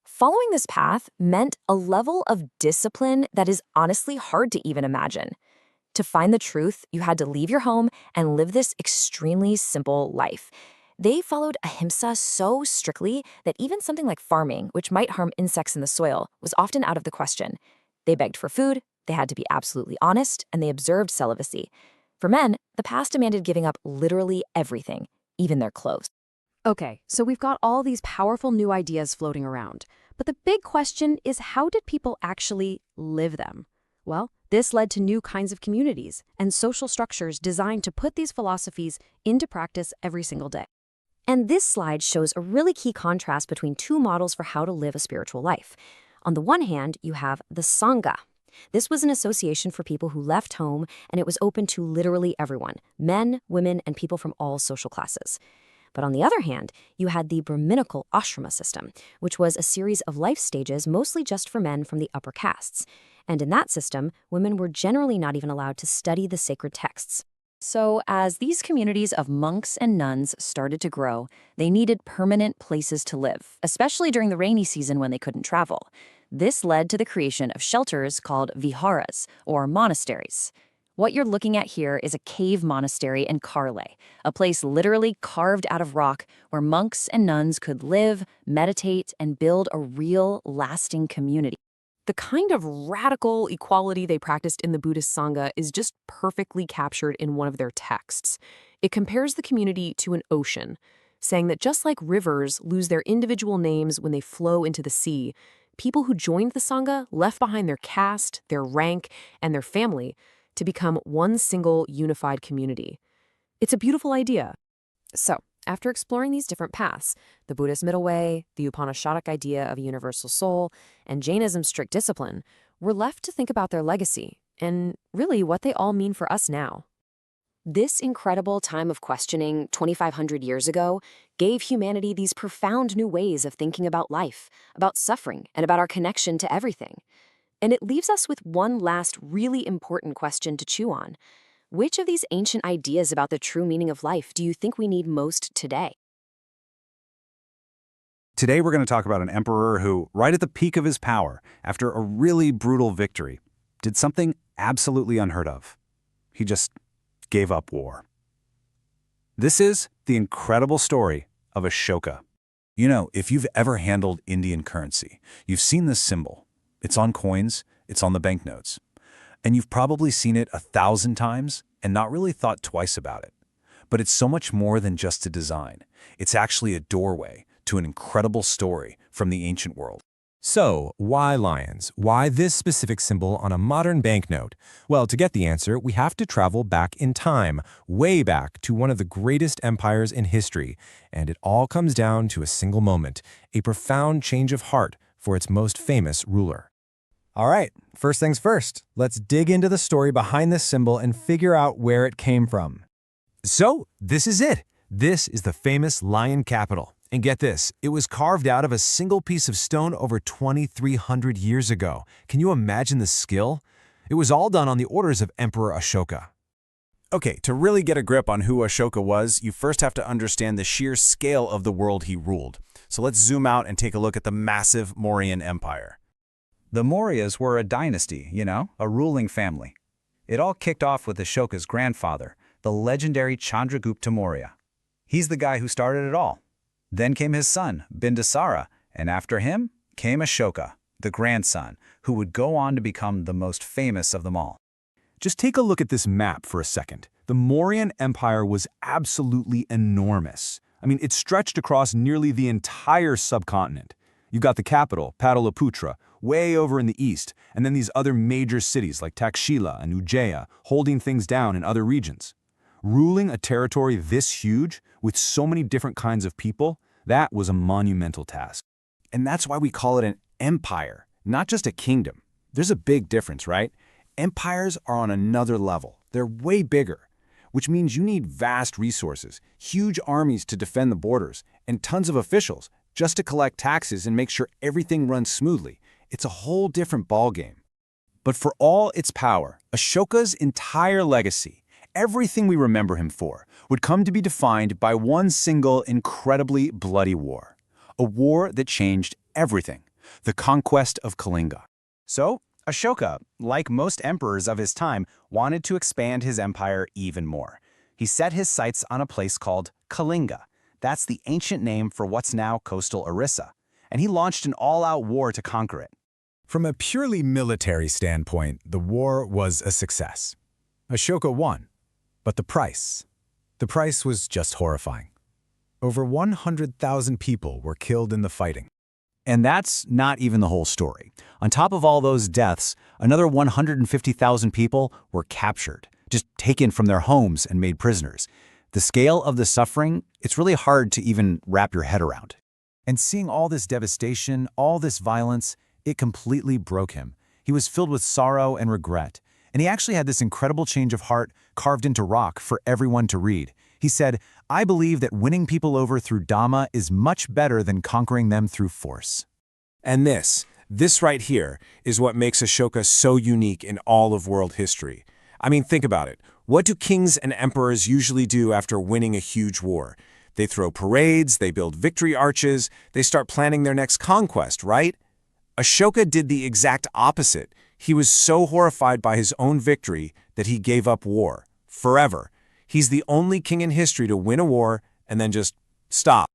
Following this path meant a level of discipline that is honestly hard to even imagine. To find the truth, you had to leave your home and live this extremely simple life. They followed ahimsa so strictly that even something like farming, which might harm insects in the soil, was often out of the question. They begged for food, they had to be absolutely honest, and they observed celibacy. For men, the past demanded giving up literally everything, even their clothes. Okay, so we've got all these powerful new ideas floating around. But the big question is, how did people actually live them? Well, this led to new kinds of communities and social structures designed to put these philosophies into practice every single day. And this slide shows a really key contrast between two models for how to live a spiritual life. On the one hand, you have the Sangha. This was an association for people who left home, and it was open to literally everyone, men, women, and people from all social classes. But on the other hand, you had the Brahminical ashrama system, which was a series of life stages mostly just for men from the upper castes. And in that system, women were generally not even allowed to study the sacred texts. So as these communities of monks and nuns started to grow, they needed permanent places to live, especially during the rainy season when they couldn't travel. This led to the creation of shelters called viharas, or monasteries. What you're looking at here is a cave monastery in Karle, a place literally carved out of rock where monks and nuns could live, meditate, and build a real, lasting community. The kind of radical equality they practiced in the Buddhist Sangha is just perfectly captured in one of their texts. It compares the community to an ocean, saying that just like rivers lose their individual names when they flow into the sea, people who joined the Sangha left behind their caste, their rank, and their family to become one single unified community. It's a beautiful idea. So, after exploring these different paths, the Buddhist middle way, the Upanishadic idea of a universal soul, and Jainism's strict discipline, we're left to think about their legacy and really what they all mean for us now. This incredible time of questioning 2,500 years ago gave humanity these profound new ways of thinking about life, about suffering, and about our connection to everything. And it leaves us with one last really important question to chew on. Which of these ancient ideas about the true meaning of life do you think we need most today? Today we're going to talk about an emperor who, right at the peak of his power, after a really brutal victory, did something absolutely unheard of. He just gave up war. This is the incredible story of Ashoka. You know, if you've ever handled Indian currency, you've seen this symbol. It's on coins, it's on the banknotes. And you've probably seen it 1,000 times and not really thought twice about it. But it's so much more than just a design. It's actually a doorway to an incredible story from the ancient world. So, why lions? Why this specific symbol on a modern banknote? Well, to get the answer, we have to travel back in time, way back to one of the greatest empires in history. And it all comes down to a single moment, a profound change of heart for its most famous ruler. All right, first things first. Let's dig into the story behind this symbol and figure out where it came from. So, this is it. This is the famous lion capital. And get this, it was carved out of a single piece of stone over 2,300 years ago. Can you imagine the skill? It was all done on the orders of Emperor Ashoka. Okay, to really get a grip on who Ashoka was, you first have to understand the sheer scale of the world he ruled. So let's zoom out and take a look at the massive Mauryan Empire. The Mauryas were a dynasty, a ruling family. It all kicked off with Ashoka's grandfather, the legendary Chandragupta Maurya. He's the guy who started it all. Then came his son, Bindusara, and after him came Ashoka, the grandson, who would go on to become the most famous of them all. Just take a look at this map for a second. The Mauryan Empire was absolutely enormous. I mean, it stretched across nearly the entire subcontinent. You've got the capital, Pataliputra, way over in the east, and then these other major cities like Takshila and Ujjaya holding things down in other regions. Ruling a territory this huge, with so many different kinds of people, that was a monumental task. And that's why we call it an empire, not just a kingdom. There's a big difference, right? Empires are on another level. They're way bigger, which means you need vast resources, huge armies to defend the borders, and tons of officials just to collect taxes and make sure everything runs smoothly. It's a whole different ballgame. But for all its power, Ashoka's entire legacy, everything we remember him for, would come to be defined by one single incredibly bloody war. A war that changed everything, the conquest of Kalinga. So, Ashoka, like most emperors of his time, wanted to expand his empire even more. He set his sights on a place called Kalinga. That's the ancient name for what's now coastal Orissa. And he launched an all-out war to conquer it. From a purely military standpoint, the war was a success. Ashoka won. But the price was just horrifying. Over 100,000 people were killed in the fighting. And that's not even the whole story. On top of all those deaths, another 150,000 people were captured, just taken from their homes and made prisoners. The scale of the suffering, it's really hard to even wrap your head around. And seeing all this devastation, all this violence, it completely broke him. He was filled with sorrow and regret. And he actually had this incredible change of heart carved into rock for everyone to read. He said, "I believe that winning people over through Dhamma is much better than conquering them through force." And this right here is what makes Ashoka so unique in all of world history. I mean, think about it. What do kings and emperors usually do after winning a huge war? They throw parades, they build victory arches, they start planning their next conquest, right? Ashoka did the exact opposite. He was so horrified by his own victory that he gave up war, forever. He's the only king in history to win a war and then just stop.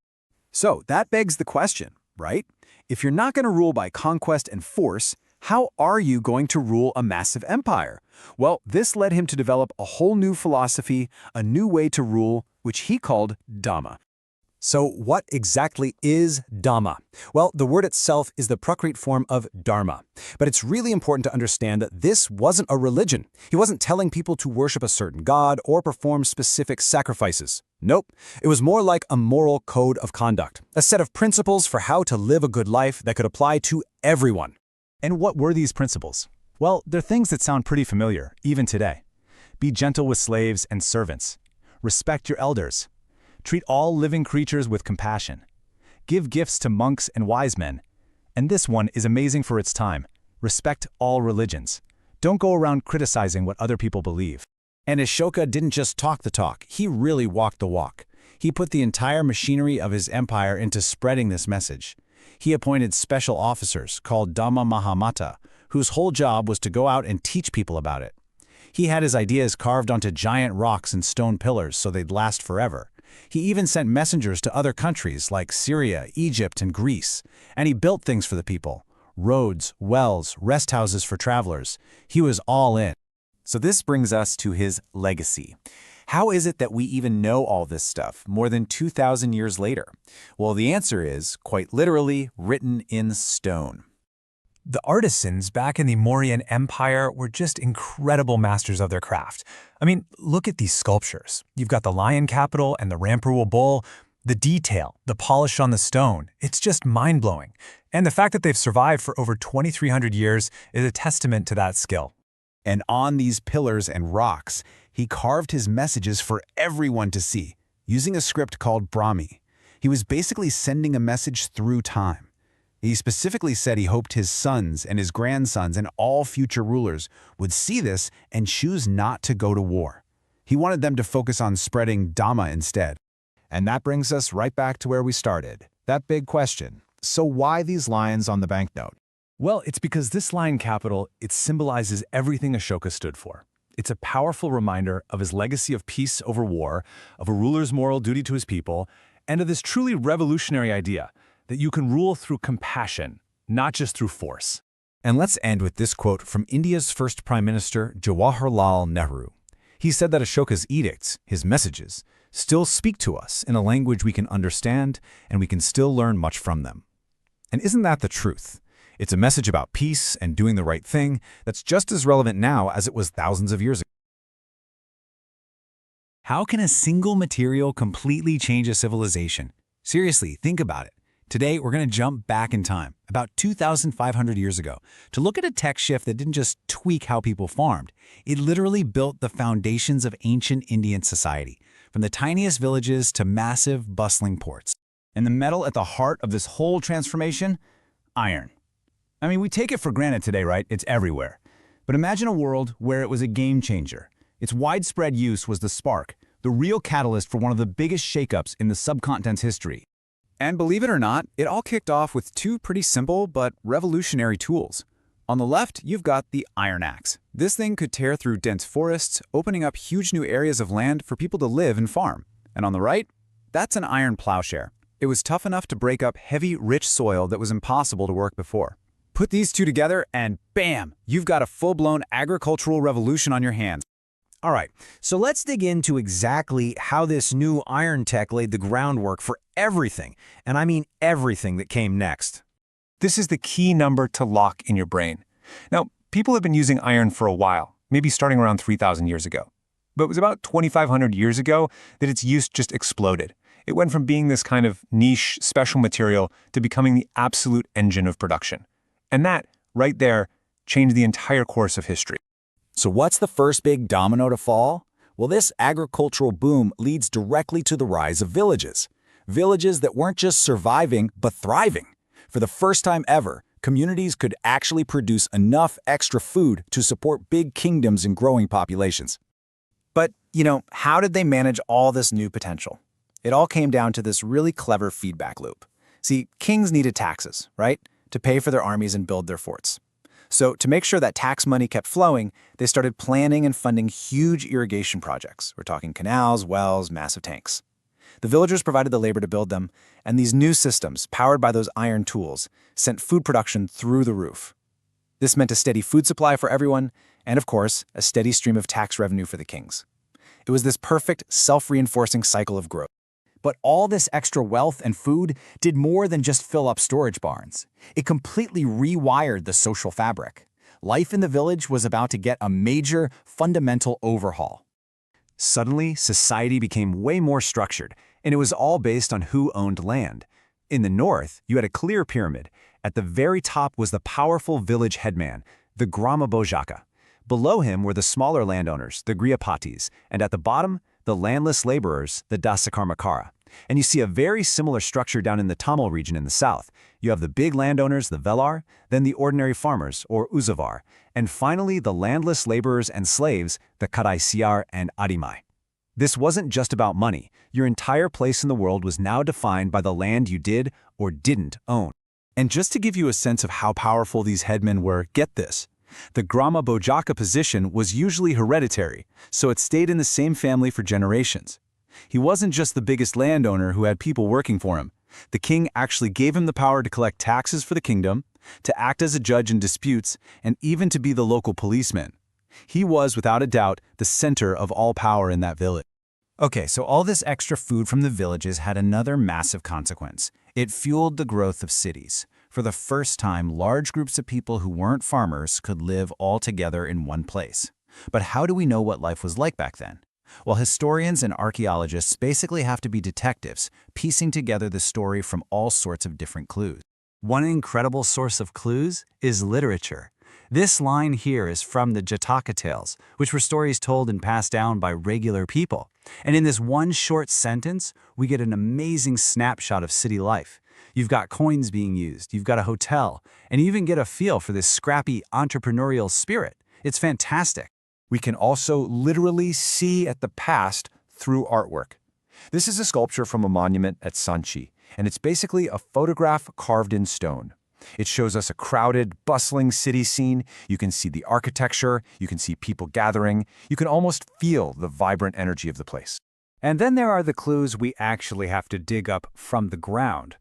So that begs the question, right? If you're not going to rule by conquest and force, how are you going to rule a massive empire? Well, this led him to develop a whole new philosophy, a new way to rule, which he called Dhamma. So what exactly is Dhamma? Well, the word itself is the Prakrit form of Dharma. But it's really important to understand that this wasn't a religion. He wasn't telling people to worship a certain god or perform specific sacrifices. Nope. It was more like a moral code of conduct, a set of principles for how to live a good life that could apply to everyone. And what were these principles? Well, they're things that sound pretty familiar, even today. Be gentle with slaves and servants. Respect your elders. Treat all living creatures with compassion. Give gifts to monks and wise men. And this one is amazing for its time. Respect all religions. Don't go around criticizing what other people believe. And Ashoka didn't just talk the talk, he really walked the walk. He put the entire machinery of his empire into spreading this message. He appointed special officers called Dhamma Mahamata, whose whole job was to go out and teach people about it. He had his ideas carved onto giant rocks and stone pillars so they'd last forever. He even sent messengers to other countries like Syria, Egypt, and Greece. And he built things for the people. Roads, wells, rest houses for travelers. He was all in. So this brings us to his legacy. How is it that we even know all this stuff more than 2,000 years later? Well, the answer is, quite literally, written in stone. The artisans back in the Mauryan Empire were just incredible masters of their craft. I mean, look at these sculptures. You've got the lion capital and the Rampurwa bull. The detail, the polish on the stone, it's just mind-blowing. And the fact that they've survived for over 2,300 years is a testament to that skill. And on these pillars and rocks, he carved his messages for everyone to see, using a script called Brahmi. He was basically sending a message through time. He specifically said he hoped his sons and his grandsons and all future rulers would see this and choose not to go to war. He wanted them to focus on spreading Dhamma instead. And that brings us right back to where we started. That big question. So why these lines on the banknote? Well, it's because this lion capital, it symbolizes everything Ashoka stood for. It's a powerful reminder of his legacy of peace over war, of a ruler's moral duty to his people, and of this truly revolutionary idea that you can rule through compassion, not just through force. And let's end with this quote from India's first Prime Minister, Jawaharlal Nehru. He said that Ashoka's edicts, his messages, still speak to us in a language we can understand, and we can still learn much from them. And isn't that the truth? It's a message about peace and doing the right thing that's just as relevant now as it was thousands of years ago. How can a single material completely change a civilization? Seriously, think about it. Today, we're going to jump back in time, about 2,500 years ago, to look at a tech shift that didn't just tweak how people farmed. It literally built the foundations of ancient Indian society, from the tiniest villages to massive, bustling ports. And the metal at the heart of this whole transformation? Iron. I mean, we take it for granted today, right? It's everywhere. But imagine a world where it was a game changer. Its widespread use was the spark, the real catalyst for one of the biggest shakeups in the subcontinent's history. And believe it or not, it all kicked off with two pretty simple but revolutionary tools. On the left, you've got the iron axe. This thing could tear through dense forests, opening up huge new areas of land for people to live and farm. And on the right, that's an iron plowshare. It was tough enough to break up heavy, rich soil that was impossible to work before. Put these two together and bam, you've got a full-blown agricultural revolution on your hands. All right, so let's dig into exactly how this new iron tech laid the groundwork for everything, and I mean everything that came next. This is the key number to lock in your brain. Now, people have been using iron for a while, maybe starting around 3,000 years ago. But it was about 2,500 years ago that its use just exploded. It went from being this kind of niche, special material to becoming the absolute engine of production. And that, right there, changed the entire course of history. So what's the first big domino to fall? Well, this agricultural boom leads directly to the rise of villages. Villages that weren't just surviving, but thriving. For the first time ever, communities could actually produce enough extra food to support big kingdoms and growing populations. But, how did they manage all this new potential? It all came down to this really clever feedback loop. See, kings needed taxes, right? To pay for their armies and build their forts. So to make sure that tax money kept flowing, they started planning and funding huge irrigation projects. We're talking canals, wells, massive tanks. The villagers provided the labor to build them, and these new systems, powered by those iron tools, sent food production through the roof. This meant a steady food supply for everyone, and of course, a steady stream of tax revenue for the kings. It was this perfect, self-reinforcing cycle of growth. But all this extra wealth and food did more than just fill up storage barns. It completely rewired the social fabric. Life in the village was about to get a major, fundamental overhaul. Suddenly, society became way more structured, and it was all based on who owned land. In the north, you had a clear pyramid. At the very top was the powerful village headman, the Grama Bojaka. Below him were the smaller landowners, the Grihapatis, and at the bottom, the landless laborers, the Dasakarmakara. And you see a very similar structure down in the Tamil region in the south. You have the big landowners, the Velar, then the ordinary farmers, or Uzavar, and finally the landless laborers and slaves, the Karaisiar and Adimai. This wasn't just about money. Your entire place in the world was now defined by the land you did or didn't own. And just to give you a sense of how powerful these headmen were, get this. The Grama Bojaka position was usually hereditary, so it stayed in the same family for generations. He wasn't just the biggest landowner who had people working for him. The king actually gave him the power to collect taxes for the kingdom, to act as a judge in disputes, and even to be the local policeman. He was, without a doubt, the center of all power in that village. Okay, so all this extra food from the villages had another massive consequence. It fueled the growth of cities. For the first time, large groups of people who weren't farmers could live all together in one place. But how do we know what life was like back then? Well, historians and archaeologists basically have to be detectives, piecing together the story from all sorts of different clues. One incredible source of clues is literature. This line here is from the Jataka tales, which were stories told and passed down by regular people. And in this one short sentence, we get an amazing snapshot of city life. You've got coins being used, you've got a hotel, and you even get a feel for this scrappy entrepreneurial spirit. It's fantastic. We can also literally see at the past through artwork. This is a sculpture from a monument at Sanchi, and it's basically a photograph carved in stone. It shows us a crowded, bustling city scene. You can see the architecture, you can see people gathering, you can almost feel the vibrant energy of the place. And then there are the clues we actually have to dig up from the ground.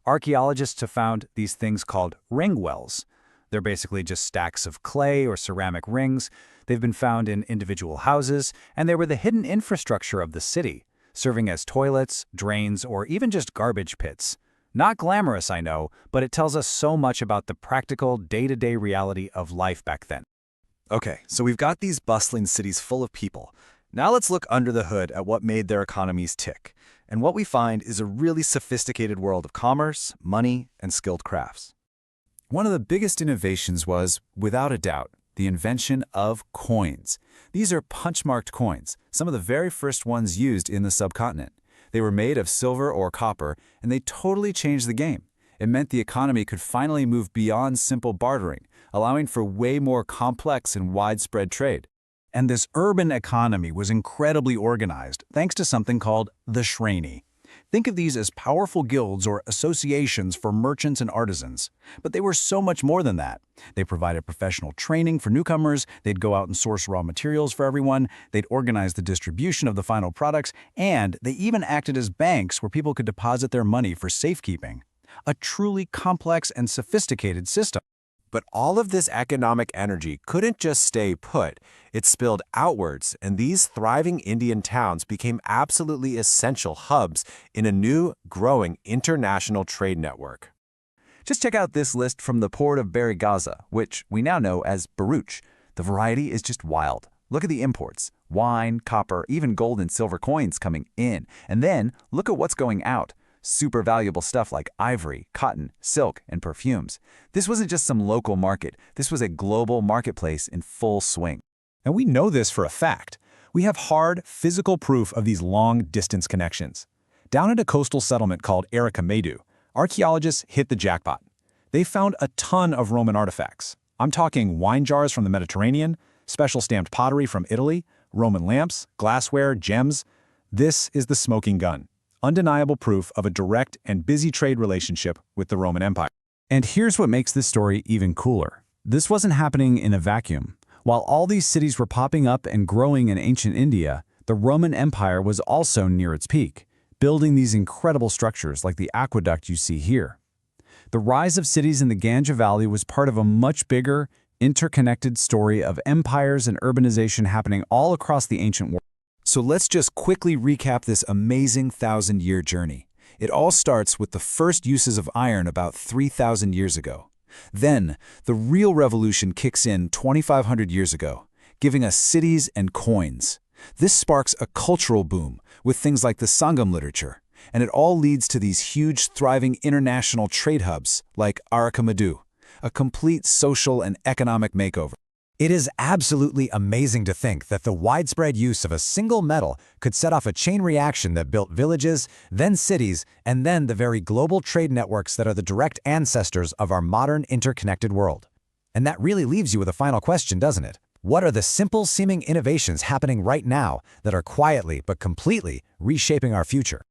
Archaeologists have found these things called ring wells. They're basically just stacks of clay or ceramic rings. They've been found in individual houses, and they were the hidden infrastructure of the city, serving as toilets, drains, or even just garbage pits. Not glamorous, I know, but it tells us so much about the practical, day-to-day reality of life back then. Okay, so we've got these bustling cities full of people. Now let's look under the hood at what made their economies tick. And what we find is a really sophisticated world of commerce, money, and skilled crafts. One of the biggest innovations was, without a doubt, the invention of coins. These are punch-marked coins, some of the very first ones used in the subcontinent. They were made of silver or copper, and they totally changed the game. It meant the economy could finally move beyond simple bartering, allowing for way more complex and widespread trade. And this urban economy was incredibly organized thanks to something called the Shreni. Think of these as powerful guilds or associations for merchants and artisans. But they were so much more than that. They provided professional training for newcomers, they'd go out and source raw materials for everyone, they'd organize the distribution of the final products, and they even acted as banks where people could deposit their money for safekeeping. A truly complex and sophisticated system. But all of this economic energy couldn't just stay put. It spilled outwards, and these thriving Indian towns became absolutely essential hubs in a new, growing international trade network. Just check out this list from the port of Gaza, which we now know as Baruch. The variety is just wild. Look at the imports. Wine, copper, even gold and silver coins coming in. And then look at what's going out. Super valuable stuff like ivory, cotton, silk, and perfumes. This wasn't just some local market. This was a global marketplace in full swing. And we know this for a fact. We have hard, physical proof of these long-distance connections. Down at a coastal settlement called Erikamedu, archaeologists hit the jackpot. They found a ton of Roman artifacts. I'm talking wine jars from the Mediterranean, special stamped pottery from Italy, Roman lamps, glassware, gems. This is the smoking gun. Undeniable proof of a direct and busy trade relationship with the Roman Empire. And here's what makes this story even cooler. This wasn't happening in a vacuum. While all these cities were popping up and growing in ancient India, the Roman Empire was also near its peak, building these incredible structures like the aqueduct you see here. The rise of cities in the Ganges Valley was part of a much bigger, interconnected story of empires and urbanization happening all across the ancient world. So let's just quickly recap this amazing 1,000-year journey. It all starts with the first uses of iron about 3,000 years ago. Then, the real revolution kicks in 2,500 years ago, giving us cities and coins. This sparks a cultural boom with things like the Sangam literature, and it all leads to these huge, thriving international trade hubs like Arikamedu, a complete social and economic makeover. It is absolutely amazing to think that the widespread use of a single metal could set off a chain reaction that built villages, then cities, and then the very global trade networks that are the direct ancestors of our modern interconnected world. And that really leaves you with a final question, doesn't it? What are the simple-seeming innovations happening right now that are quietly but completely reshaping our future?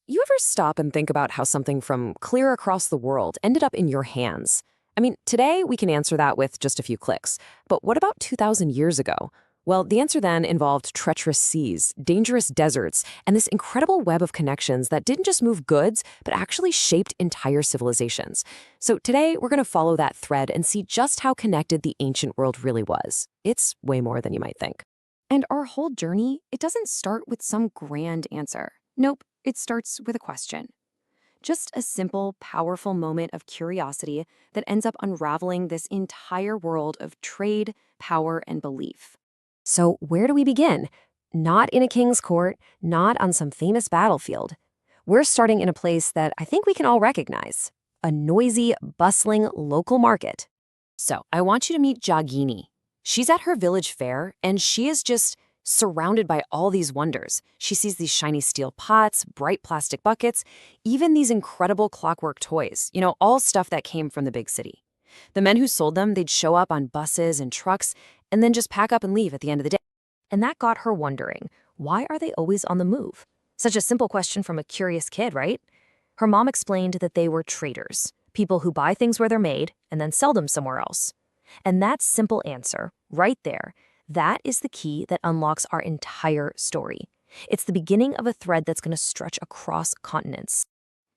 You ever stop and think about how something from clear across the world ended up in your hands? I mean, today we can answer that with just a few clicks. But what about 2,000 years ago? Well, the answer then involved treacherous seas, dangerous deserts, and this incredible web of connections that didn't just move goods, but actually shaped entire civilizations. So today we're going to follow that thread and see just how connected the ancient world really was. It's way more than you might think. And our whole journey, it doesn't start with some grand answer. Nope, it starts with a question. Just a simple, powerful moment of curiosity that ends up unraveling this entire world of trade, power, and belief. So where do we begin? Not in a king's court, not on some famous battlefield. We're starting in a place that I think we can all recognize, a noisy, bustling local market. So I want you to meet Jagini. She's at her village fair, and she is just surrounded by all these wonders. She sees these shiny steel pots, bright plastic buckets, even these incredible clockwork toys, all stuff that came from the big city. The men who sold them, they'd show up on buses and trucks and then just pack up and leave at the end of the day. And that got her wondering, why are they always on the move? Such a simple question from a curious kid, right? Her mom explained that they were traders, people who buy things where they're made and then sell them somewhere else. And that simple answer, right there, that is the key that unlocks our entire story. It's the beginning of a thread that's going to stretch across continents.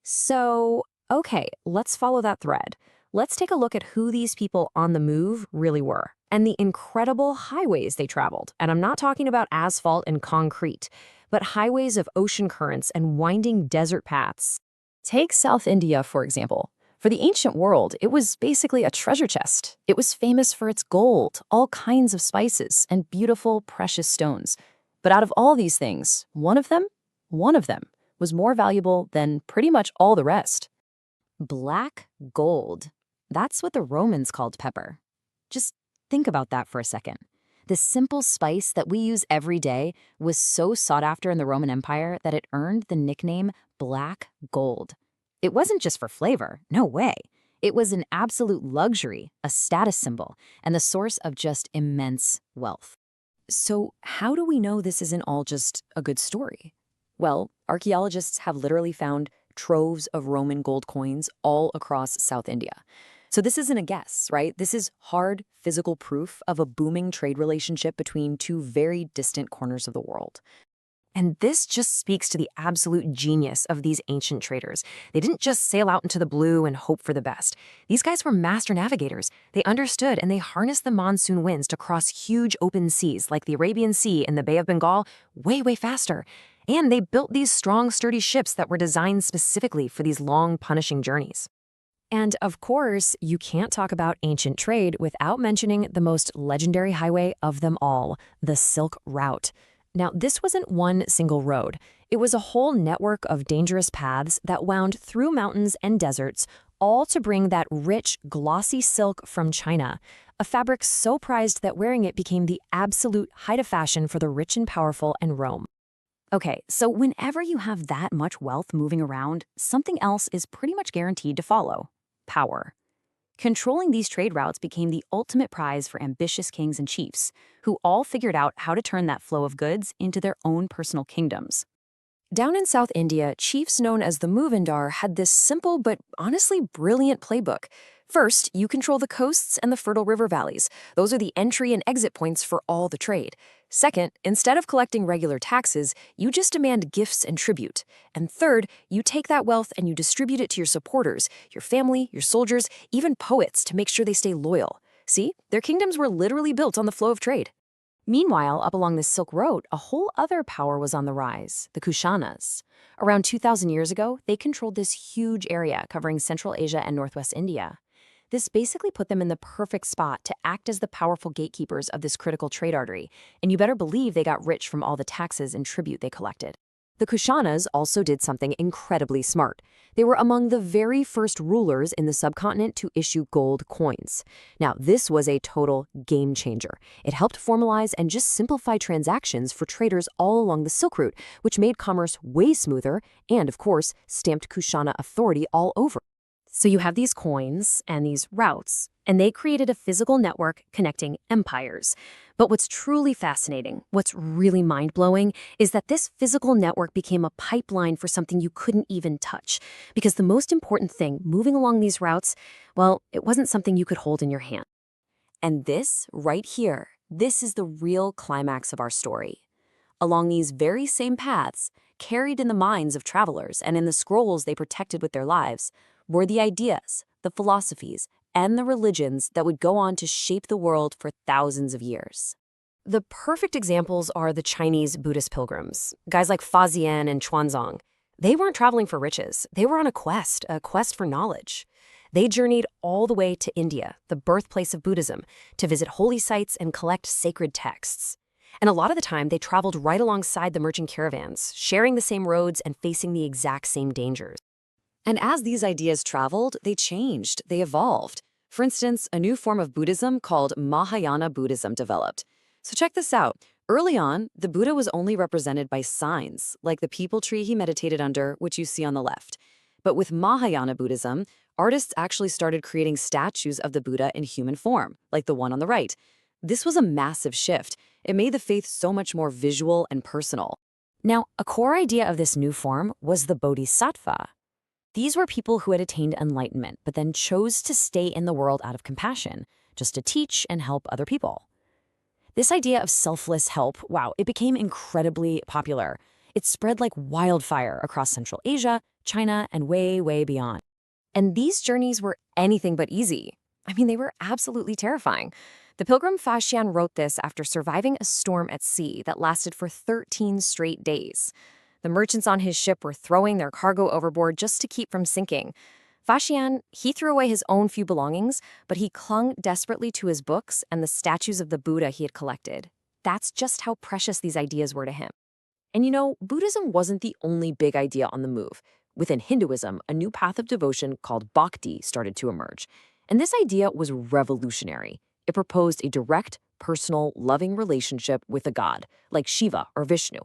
So, okay, let's follow that thread. Let's take a look at who these people on the move really were and the incredible highways they traveled. And I'm not talking about asphalt and concrete, but highways of ocean currents and winding desert paths. Take South India, for example. For the ancient world, it was basically a treasure chest. It was famous for its gold, all kinds of spices, and beautiful, precious stones. But out of all these things, one of them was more valuable than pretty much all the rest. Black gold. That's what the Romans called pepper. Just think about that for a second. This simple spice that we use every day was so sought after in the Roman Empire that it earned the nickname black gold. It wasn't just for flavor, no way. It was an absolute luxury, a status symbol, and the source of just immense wealth. So how do we know this isn't all just a good story? Well, archaeologists have literally found troves of Roman gold coins all across South India. So this isn't a guess, right? This is hard, physical proof of a booming trade relationship between two very distant corners of the world. And this just speaks to the absolute genius of these ancient traders. They didn't just sail out into the blue and hope for the best. These guys were master navigators. They understood and they harnessed the monsoon winds to cross huge open seas like the Arabian Sea and the Bay of Bengal way, way faster. And they built these strong, sturdy ships that were designed specifically for these long, punishing journeys. And of course, you can't talk about ancient trade without mentioning the most legendary highway of them all, the Silk Route. Now, this wasn't one single road. It was a whole network of dangerous paths that wound through mountains and deserts, all to bring that rich, glossy silk from China, a fabric so prized that wearing it became the absolute height of fashion for the rich and powerful in Rome. Okay, so whenever you have that much wealth moving around, something else is pretty much guaranteed to follow: power. Controlling these trade routes became the ultimate prize for ambitious kings and chiefs, who all figured out how to turn that flow of goods into their own personal kingdoms. Down in South India, chiefs known as the Moovendar had this simple but honestly brilliant playbook. First, you control the coasts and the fertile river valleys. Those are the entry and exit points for all the trade. Second, instead of collecting regular taxes, you just demand gifts and tribute. And third, you take that wealth and you distribute it to your supporters, your family, your soldiers, even poets to make sure they stay loyal. See, their kingdoms were literally built on the flow of trade. Meanwhile, up along the Silk Road, a whole other power was on the rise, the Kushanas. Around 2,000 years ago, they controlled this huge area covering Central Asia and Northwest India. This basically put them in the perfect spot to act as the powerful gatekeepers of this critical trade artery, and you better believe they got rich from all the taxes and tribute they collected. The Kushanas also did something incredibly smart. They were among the very first rulers in the subcontinent to issue gold coins. Now, this was a total game changer. It helped formalize and just simplify transactions for traders all along the Silk Route, which made commerce way smoother and, of course, stamped Kushana authority all over. So you have these coins and these routes, and they created a physical network connecting empires. But what's truly fascinating, what's really mind-blowing, is that this physical network became a pipeline for something you couldn't even touch. Because the most important thing moving along these routes, well, it wasn't something you could hold in your hand. And this, right here, this is the real climax of our story. Along these very same paths, carried in the minds of travelers and in the scrolls they protected with their lives, were the ideas, the philosophies, and the religions that would go on to shape the world for thousands of years. The perfect examples are the Chinese Buddhist pilgrims, guys like Faxian and Chuanzang. They weren't traveling for riches. They were on a quest for knowledge. They journeyed all the way to India, the birthplace of Buddhism, to visit holy sites and collect sacred texts. And a lot of the time, they traveled right alongside the merchant caravans, sharing the same roads and facing the exact same dangers. And as these ideas traveled, they changed, they evolved. For instance, a new form of Buddhism called Mahayana Buddhism developed. So check this out. Early on, the Buddha was only represented by signs, like the peepal tree he meditated under, which you see on the left. But with Mahayana Buddhism, artists actually started creating statues of the Buddha in human form, like the one on the right. This was a massive shift. It made the faith so much more visual and personal. Now, a core idea of this new form was the bodhisattva. These were people who had attained enlightenment, but then chose to stay in the world out of compassion, just to teach and help other people. This idea of selfless help, wow, it became incredibly popular. It spread like wildfire across Central Asia, China, and way, way beyond. And these journeys were anything but easy. I mean, they were absolutely terrifying. The pilgrim Faxian wrote this after surviving a storm at sea that lasted for 13 straight days. The merchants on his ship were throwing their cargo overboard just to keep from sinking. Faxian, he threw away his own few belongings, but he clung desperately to his books and the statues of the Buddha he had collected. That's just how precious these ideas were to him. And you know, Buddhism wasn't the only big idea on the move. Within Hinduism, a new path of devotion called bhakti started to emerge. And this idea was revolutionary. It proposed a direct, personal, loving relationship with a god, like Shiva or Vishnu.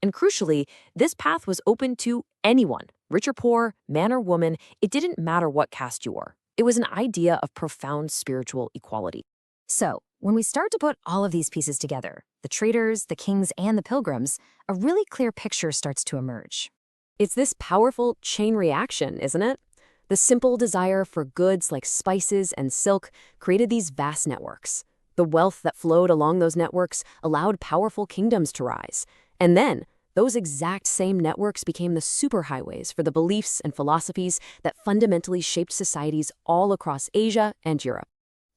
And crucially, this path was open to anyone, rich or poor, man or woman. It didn't matter what caste you were. It was an idea of profound spiritual equality. So, when we start to put all of these pieces together, the traders, the kings, and the pilgrims, a really clear picture starts to emerge. It's this powerful chain reaction, isn't it? The simple desire for goods like spices and silk created these vast networks. The wealth that flowed along those networks allowed powerful kingdoms to rise. And then, those exact same networks became the superhighways for the beliefs and philosophies that fundamentally shaped societies all across Asia and Europe.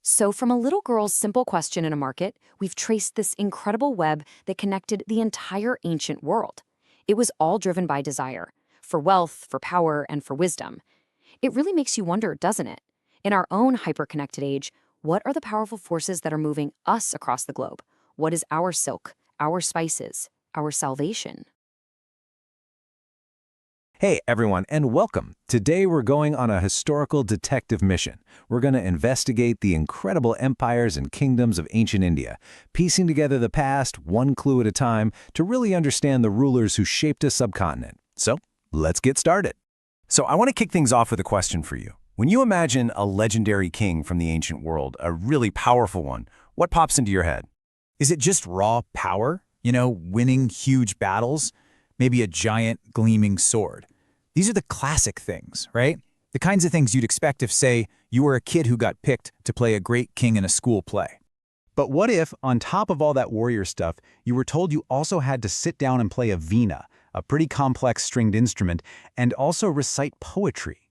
So from a little girl's simple question in a market, we've traced this incredible web that connected the entire ancient world. It was all driven by desire, for wealth, for power, and for wisdom. It really makes you wonder, doesn't it? In our own hyper-connected age, what are the powerful forces that are moving us across the globe? What is our silk, our spices, our salvation? Hey everyone, and welcome. Today we're going on a historical detective mission. We're going to investigate the incredible empires and kingdoms of ancient India, piecing together the past one clue at a time to really understand the rulers who shaped a subcontinent. So, let's get started. So I want to kick things off with a question for you. When you imagine a legendary king from the ancient world, a really powerful one, what pops into your head? Is it just raw power? You know, winning huge battles? Maybe a giant gleaming sword? These are the classic things, right? The kinds of things you'd expect if, say, you were a kid who got picked to play a great king in a school play. But what if, on top of all that warrior stuff, you were told you also had to sit down and play a veena, a pretty complex stringed instrument, and also recite poetry?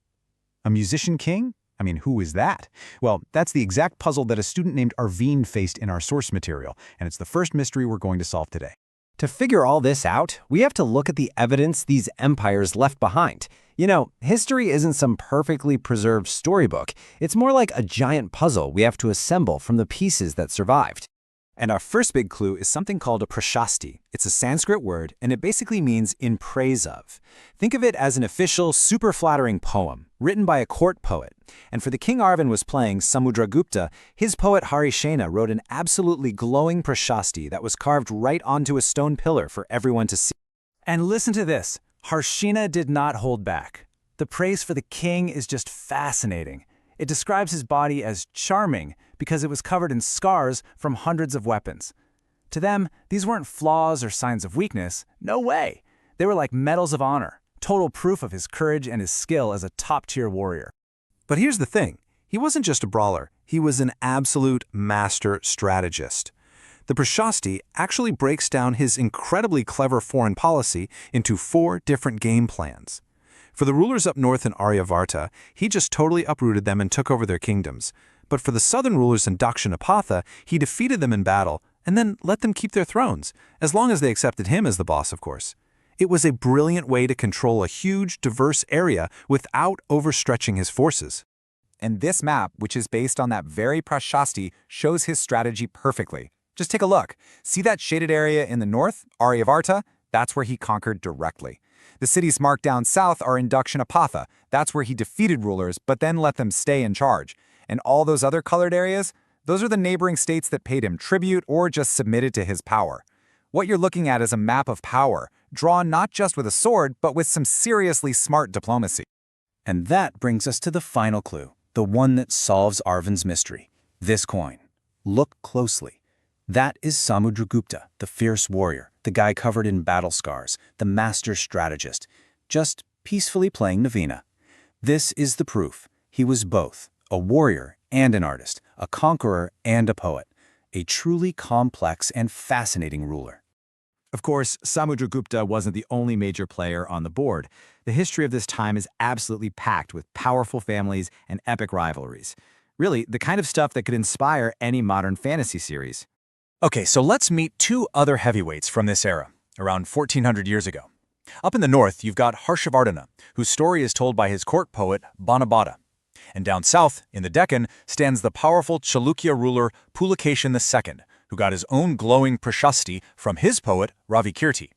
A musician king? I mean, who is that? Well, that's the exact puzzle that a student named Arvind faced in our source material, and it's the first mystery we're going to solve today. To figure all this out, we have to look at the evidence these empires left behind. You know, history isn't some perfectly preserved storybook. It's more like a giant puzzle we have to assemble from the pieces that survived. And our first big clue is something called a prashasti. It's a Sanskrit word, and it basically means in praise of. Think of it as an official, super flattering poem, written by a court poet. And for the king Arvind was playing Samudragupta, his poet Harishena wrote an absolutely glowing prashasti that was carved right onto a stone pillar for everyone to see. And listen to this. Harishena did not hold back. The praise for the king is just fascinating. It describes his body as charming because it was covered in scars from hundreds of weapons. To them, these weren't flaws or signs of weakness. No way. They were like medals of honor, total proof of his courage and his skill as a top-tier warrior. But here's the thing. He wasn't just a brawler. He was an absolute master strategist. The Prashasti actually breaks down his incredibly clever foreign policy into 4 different game plans. For the rulers up north in Aryavarta, he just totally uprooted them and took over their kingdoms. But for the southern rulers in Dakshinapatha, he defeated them in battle and then let them keep their thrones, as long as they accepted him as the boss, of course. It was a brilliant way to control a huge, diverse area without overstretching his forces. And this map, which is based on that very Prashasti, shows his strategy perfectly. Just take a look. See that shaded area in the north, Aryavarta? That's where he conquered directly. The cities marked down south are in Dakshinapatha. That's where he defeated rulers, but then let them stay in charge. And all those other colored areas? Those are the neighboring states that paid him tribute or just submitted to his power. What you're looking at is a map of power, drawn not just with a sword, but with some seriously smart diplomacy. And that brings us to the final clue, the one that solves Arvin's mystery. This coin. Look closely. That is Samudragupta, the fierce warrior, the guy covered in battle scars, the master strategist, just peacefully playing Navina. This is the proof. He was both, a warrior and an artist, a conqueror and a poet, a truly complex and fascinating ruler. Of course, Samudragupta wasn't the only major player on the board. The history of this time is absolutely packed with powerful families and epic rivalries. Really, the kind of stuff that could inspire any modern fantasy series. Okay, so let's meet two other heavyweights from this era, around 1400 years ago. Up in the north, you've got Harshavardhana, whose story is told by his court poet, Banabhata. And down south, in the Deccan, stands the powerful Chalukya ruler Pulakeshin II, who got his own glowing prashasti from his poet, Ravikirti.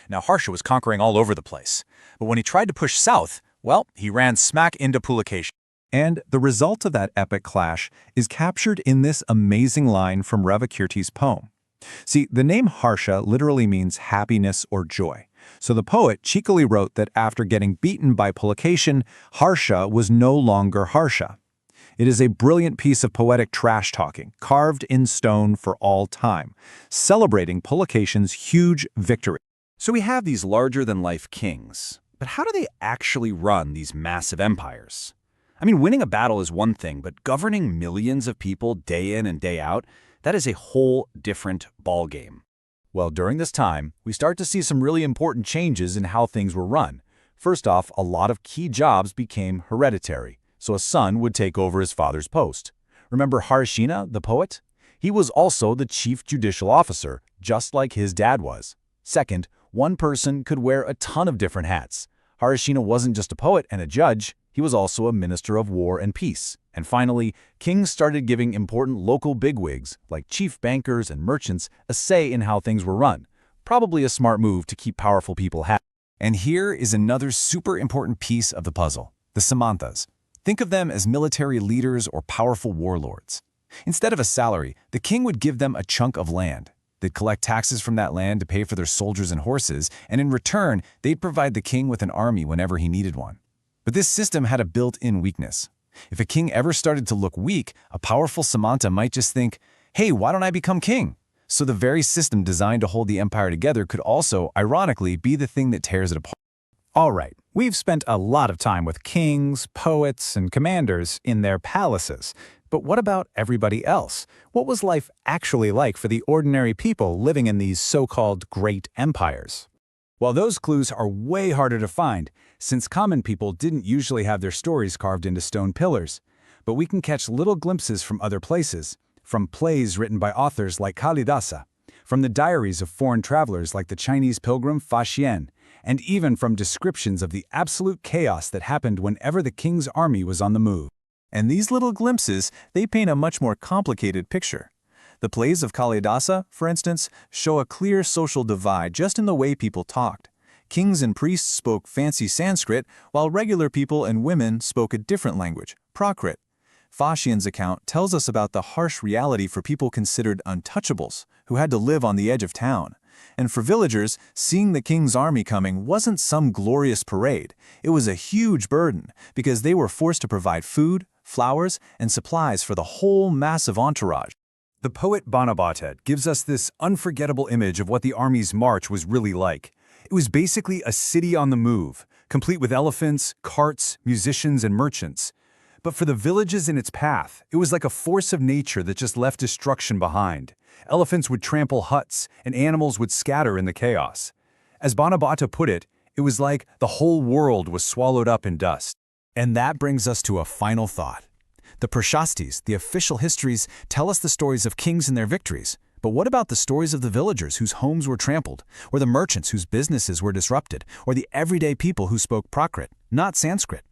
Now, Harsha was conquering all over the place, but when he tried to push south, well, he ran smack into Pulakeshin. And the result of that epic clash is captured in this amazing line from Ravikirti's poem. See, the name Harsha literally means happiness or joy. So the poet cheekily wrote that after getting beaten by Pulakeshin, Harsha was no longer Harsha. It is a brilliant piece of poetic trash-talking, carved in stone for all time, celebrating Pulakeshin's huge victory. So we have these larger-than-life kings, but how do they actually run these massive empires? I mean, winning a battle is one thing, but governing millions of people day in and day out, that is a whole different ballgame. Well, during this time, we start to see some really important changes in how things were run. First off, a lot of key jobs became hereditary, so a son would take over his father's post. Remember Harishina, the poet? He was also the chief judicial officer, just like his dad was. Second, one person could wear a ton of different hats. Harishina wasn't just a poet and a judge, he was also a minister of war and peace. And finally, kings started giving important local bigwigs, like chief bankers and merchants, a say in how things were run. Probably a smart move to keep powerful people happy. And here is another super important piece of the puzzle, the Samantas. Think of them as military leaders or powerful warlords. Instead of a salary, the king would give them a chunk of land. They'd collect taxes from that land to pay for their soldiers and horses, and in return, they'd provide the king with an army whenever he needed one. But this system had a built-in weakness. If a king ever started to look weak, a powerful Samanta might just think, hey, why don't I become king? So the very system designed to hold the empire together could also, ironically, be the thing that tears it apart. All right, we've spent a lot of time with kings, poets, and commanders in their palaces. But what about everybody else? What was life actually like for the ordinary people living in these so-called great empires? Well, those clues are way harder to find, since common people didn't usually have their stories carved into stone pillars. But we can catch little glimpses from other places, from plays written by authors like Kalidasa, from the diaries of foreign travelers like the Chinese pilgrim Fa Xian, and even from descriptions of the absolute chaos that happened whenever the king's army was on the move. And these little glimpses, they paint a much more complicated picture. The plays of Kalidasa, for instance, show a clear social divide just in the way people talked. Kings and priests spoke fancy Sanskrit, while regular people and women spoke a different language, Prakrit. Fa Xian's account tells us about the harsh reality for people considered untouchables, who had to live on the edge of town. And for villagers, seeing the king's army coming wasn't some glorious parade. It was a huge burden, because they were forced to provide food, flowers, and supplies for the whole massive entourage. The poet Banabhata gives us this unforgettable image of what the army's march was really like. It was basically a city on the move, complete with elephants, carts, musicians, and merchants. But for the villages in its path, it was like a force of nature that just left destruction behind. Elephants would trample huts, and animals would scatter in the chaos. As Banabhata put it, it was like the whole world was swallowed up in dust. And that brings us to a final thought. The Prashastis, the official histories, tell us the stories of kings and their victories. But what about the stories of the villagers whose homes were trampled, or the merchants whose businesses were disrupted, or the everyday people who spoke Prakrit, not Sanskrit?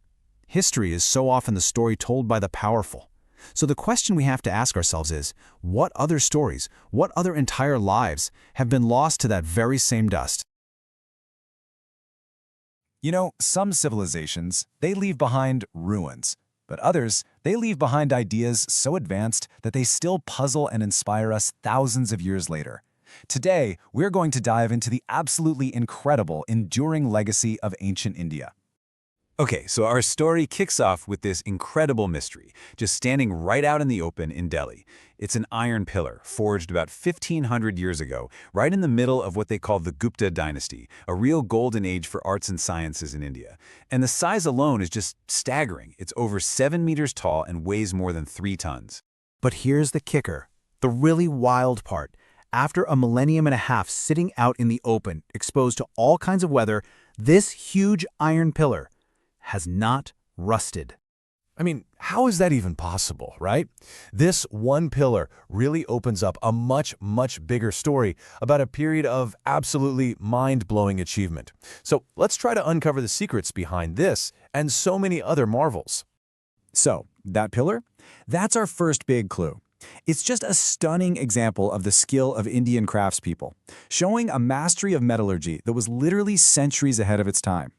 History is so often the story told by the powerful. So the question we have to ask ourselves is, what other stories, what other entire lives have been lost to that very same dust? You know, some civilizations, they leave behind ruins, but others, they leave behind ideas so advanced that they still puzzle and inspire us thousands of years later. Today, we're going to dive into the absolutely incredible, enduring legacy of ancient India. Okay, so our story kicks off with this incredible mystery, just standing right out in the open in Delhi. It's an iron pillar, forged about 1,500 years ago, right in the middle of what they call the Gupta dynasty, a real golden age for arts and sciences in India. And the size alone is just staggering. It's over 7 meters tall and weighs more than 3 tons. But here's the kicker, the really wild part. After a millennium and a half sitting out in the open, exposed to all kinds of weather, this huge iron pillar has not rusted. I mean, how is that even possible, right? This one pillar really opens up a much, much bigger story about a period of absolutely mind-blowing achievement. So let's try to uncover the secrets behind this and so many other marvels. So, that pillar? That's our first big clue. It's just a stunning example of the skill of Indian craftspeople, showing a mastery of metallurgy that was literally centuries ahead of its time.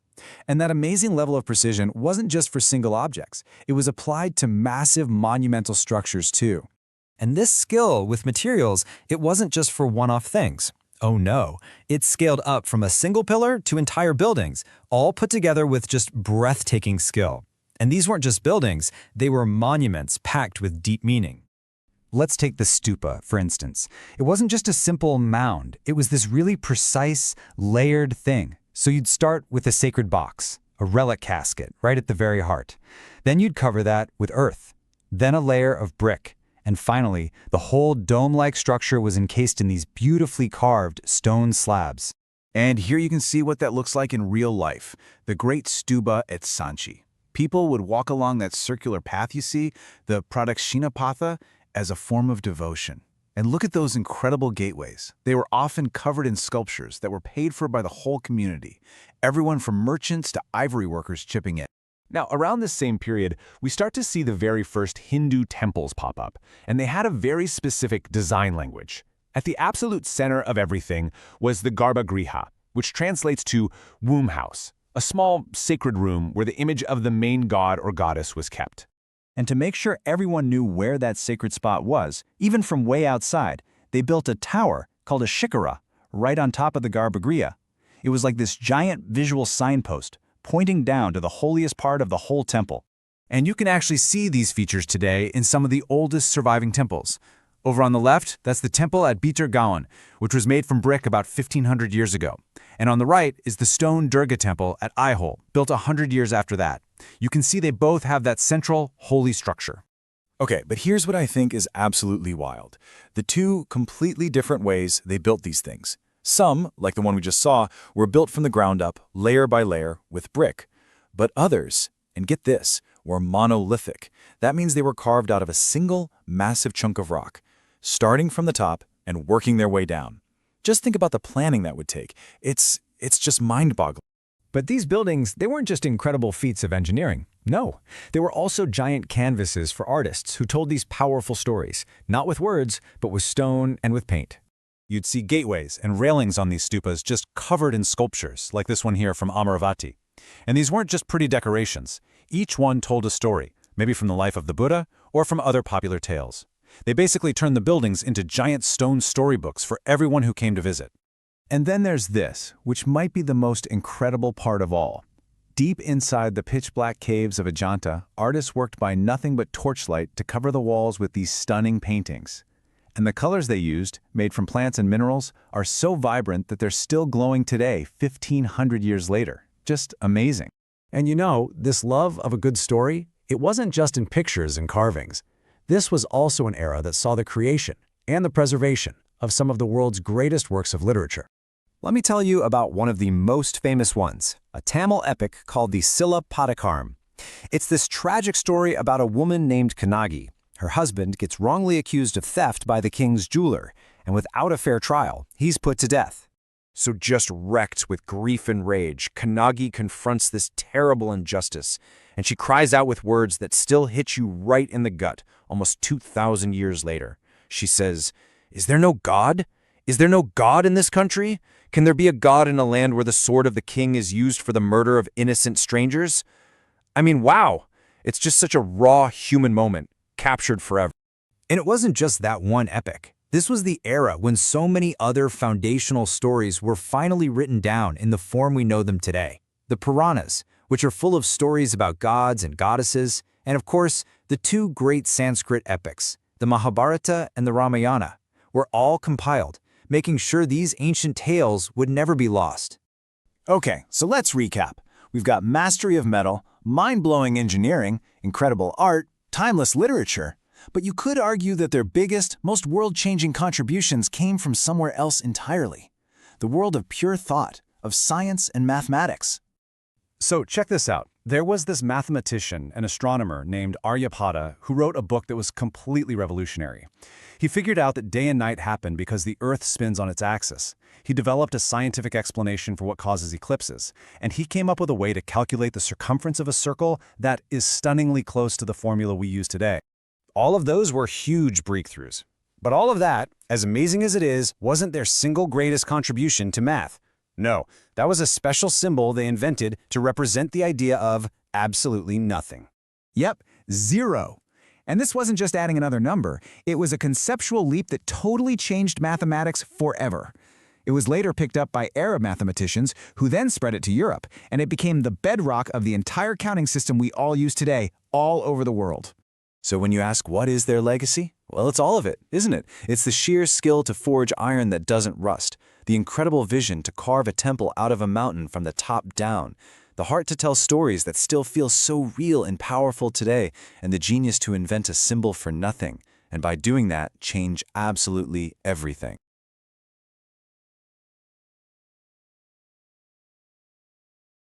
And that amazing level of precision wasn't just for single objects. It was applied to massive monumental structures too. And this skill with materials, it wasn't just for one-off things. Oh no, it scaled up from a single pillar to entire buildings, all put together with just breathtaking skill. And these weren't just buildings, they were monuments packed with deep meaning. Let's take the stupa, for instance. It wasn't just a simple mound. It was this really precise, layered thing. So you'd start with a sacred box, a relic casket, right at the very heart. Then you'd cover that with earth, then a layer of brick, and finally, the whole dome-like structure was encased in these beautifully carved stone slabs. And here you can see what that looks like in real life, the great stupa at Sanchi. People would walk along that circular path you see, the Pradakshina as a form of devotion. And look at those incredible gateways. They were often covered in sculptures that were paid for by the whole community, everyone from merchants to ivory workers chipping in. Now, around this same period, we start to see the very first Hindu temples pop up, and they had a very specific design language. At the absolute center of everything was the Garbhagriha, which translates to womb house, a small sacred room where the image of the main god or goddess was kept. And to make sure everyone knew where that sacred spot was, even from way outside, they built a tower called a shikara right on top of the Garbhagriha. It was like this giant visual signpost pointing down to the holiest part of the whole temple. And you can actually see these features today in some of the oldest surviving temples. Over on the left, that's the temple at Bitar Gaon, which was made from brick about 1,500 years ago. And on the right is the stone Durga temple at Aihole, built 100 years after that. You can see they both have that central, holy structure. Okay, but here's what I think is absolutely wild. The two completely different ways they built these things. Some, like the one we just saw, were built from the ground up, layer by layer, with brick. But others, and get this, were monolithic. That means they were carved out of a single, massive chunk of rock, starting from the top and working their way down. Just think about the planning that would take. It's just mind-boggling. But these buildings, they weren't just incredible feats of engineering. No, they were also giant canvases for artists who told these powerful stories, not with words, but with stone and with paint. You'd see gateways and railings on these stupas just covered in sculptures, like this one here from Amaravati. And these weren't just pretty decorations. Each one told a story, maybe from the life of the Buddha or from other popular tales. They basically turned the buildings into giant stone storybooks for everyone who came to visit. And then there's this, which might be the most incredible part of all. Deep inside the pitch-black caves of Ajanta, artists worked by nothing but torchlight to cover the walls with these stunning paintings. And the colors they used, made from plants and minerals, are so vibrant that they're still glowing today, 1,500 years later. Just amazing. And you know, this love of a good story, it wasn't just in pictures and carvings. This was also an era that saw the creation and the preservation of some of the world's greatest works of literature. Let me tell you about one of the most famous ones, a Tamil epic called the Silla Padakaram. It's this tragic story about a woman named Kannagi. Her husband gets wrongly accused of theft by the king's jeweler, and without a fair trial, he's put to death. So just wrecked with grief and rage, Kannagi confronts this terrible injustice, and she cries out with words that still hit you right in the gut almost 2,000 years later. She says, "Is there no God? Is there no God in this country? Can there be a God in a land where the sword of the king is used for the murder of innocent strangers?" I mean, wow! It's just such a raw human moment, captured forever. And it wasn't just that one epic. This was the era when so many other foundational stories were finally written down in the form we know them today. The Puranas, which are full of stories about gods and goddesses, and of course, the two great Sanskrit epics, the Mahabharata and the Ramayana, were all compiled, making sure these ancient tales would never be lost. Okay, so let's recap. We've got mastery of metal, mind-blowing engineering, incredible art, timeless literature, but you could argue that their biggest, most world-changing contributions came from somewhere else entirely. The world of pure thought, of science and mathematics. So check this out. There was this mathematician and astronomer named Aryabhata who wrote a book that was completely revolutionary. He figured out that day and night happen because the Earth spins on its axis. He developed a scientific explanation for what causes eclipses, and he came up with a way to calculate the circumference of a circle that is stunningly close to the formula we use today. All of those were huge breakthroughs. But all of that, as amazing as it is, wasn't their single greatest contribution to math. No, that was a special symbol they invented to represent the idea of absolutely nothing. Yep, zero. And this wasn't just adding another number, it was a conceptual leap that totally changed mathematics forever. It was later picked up by Arab mathematicians, who then spread it to Europe, and it became the bedrock of the entire counting system we all use today, all over the world. So when you ask what is their legacy? Well, it's all of it, isn't it? It's the sheer skill to forge iron that doesn't rust, the incredible vision to carve a temple out of a mountain from the top down, the heart to tell stories that still feel so real and powerful today, and the genius to invent a symbol for nothing, and by doing that, change absolutely everything.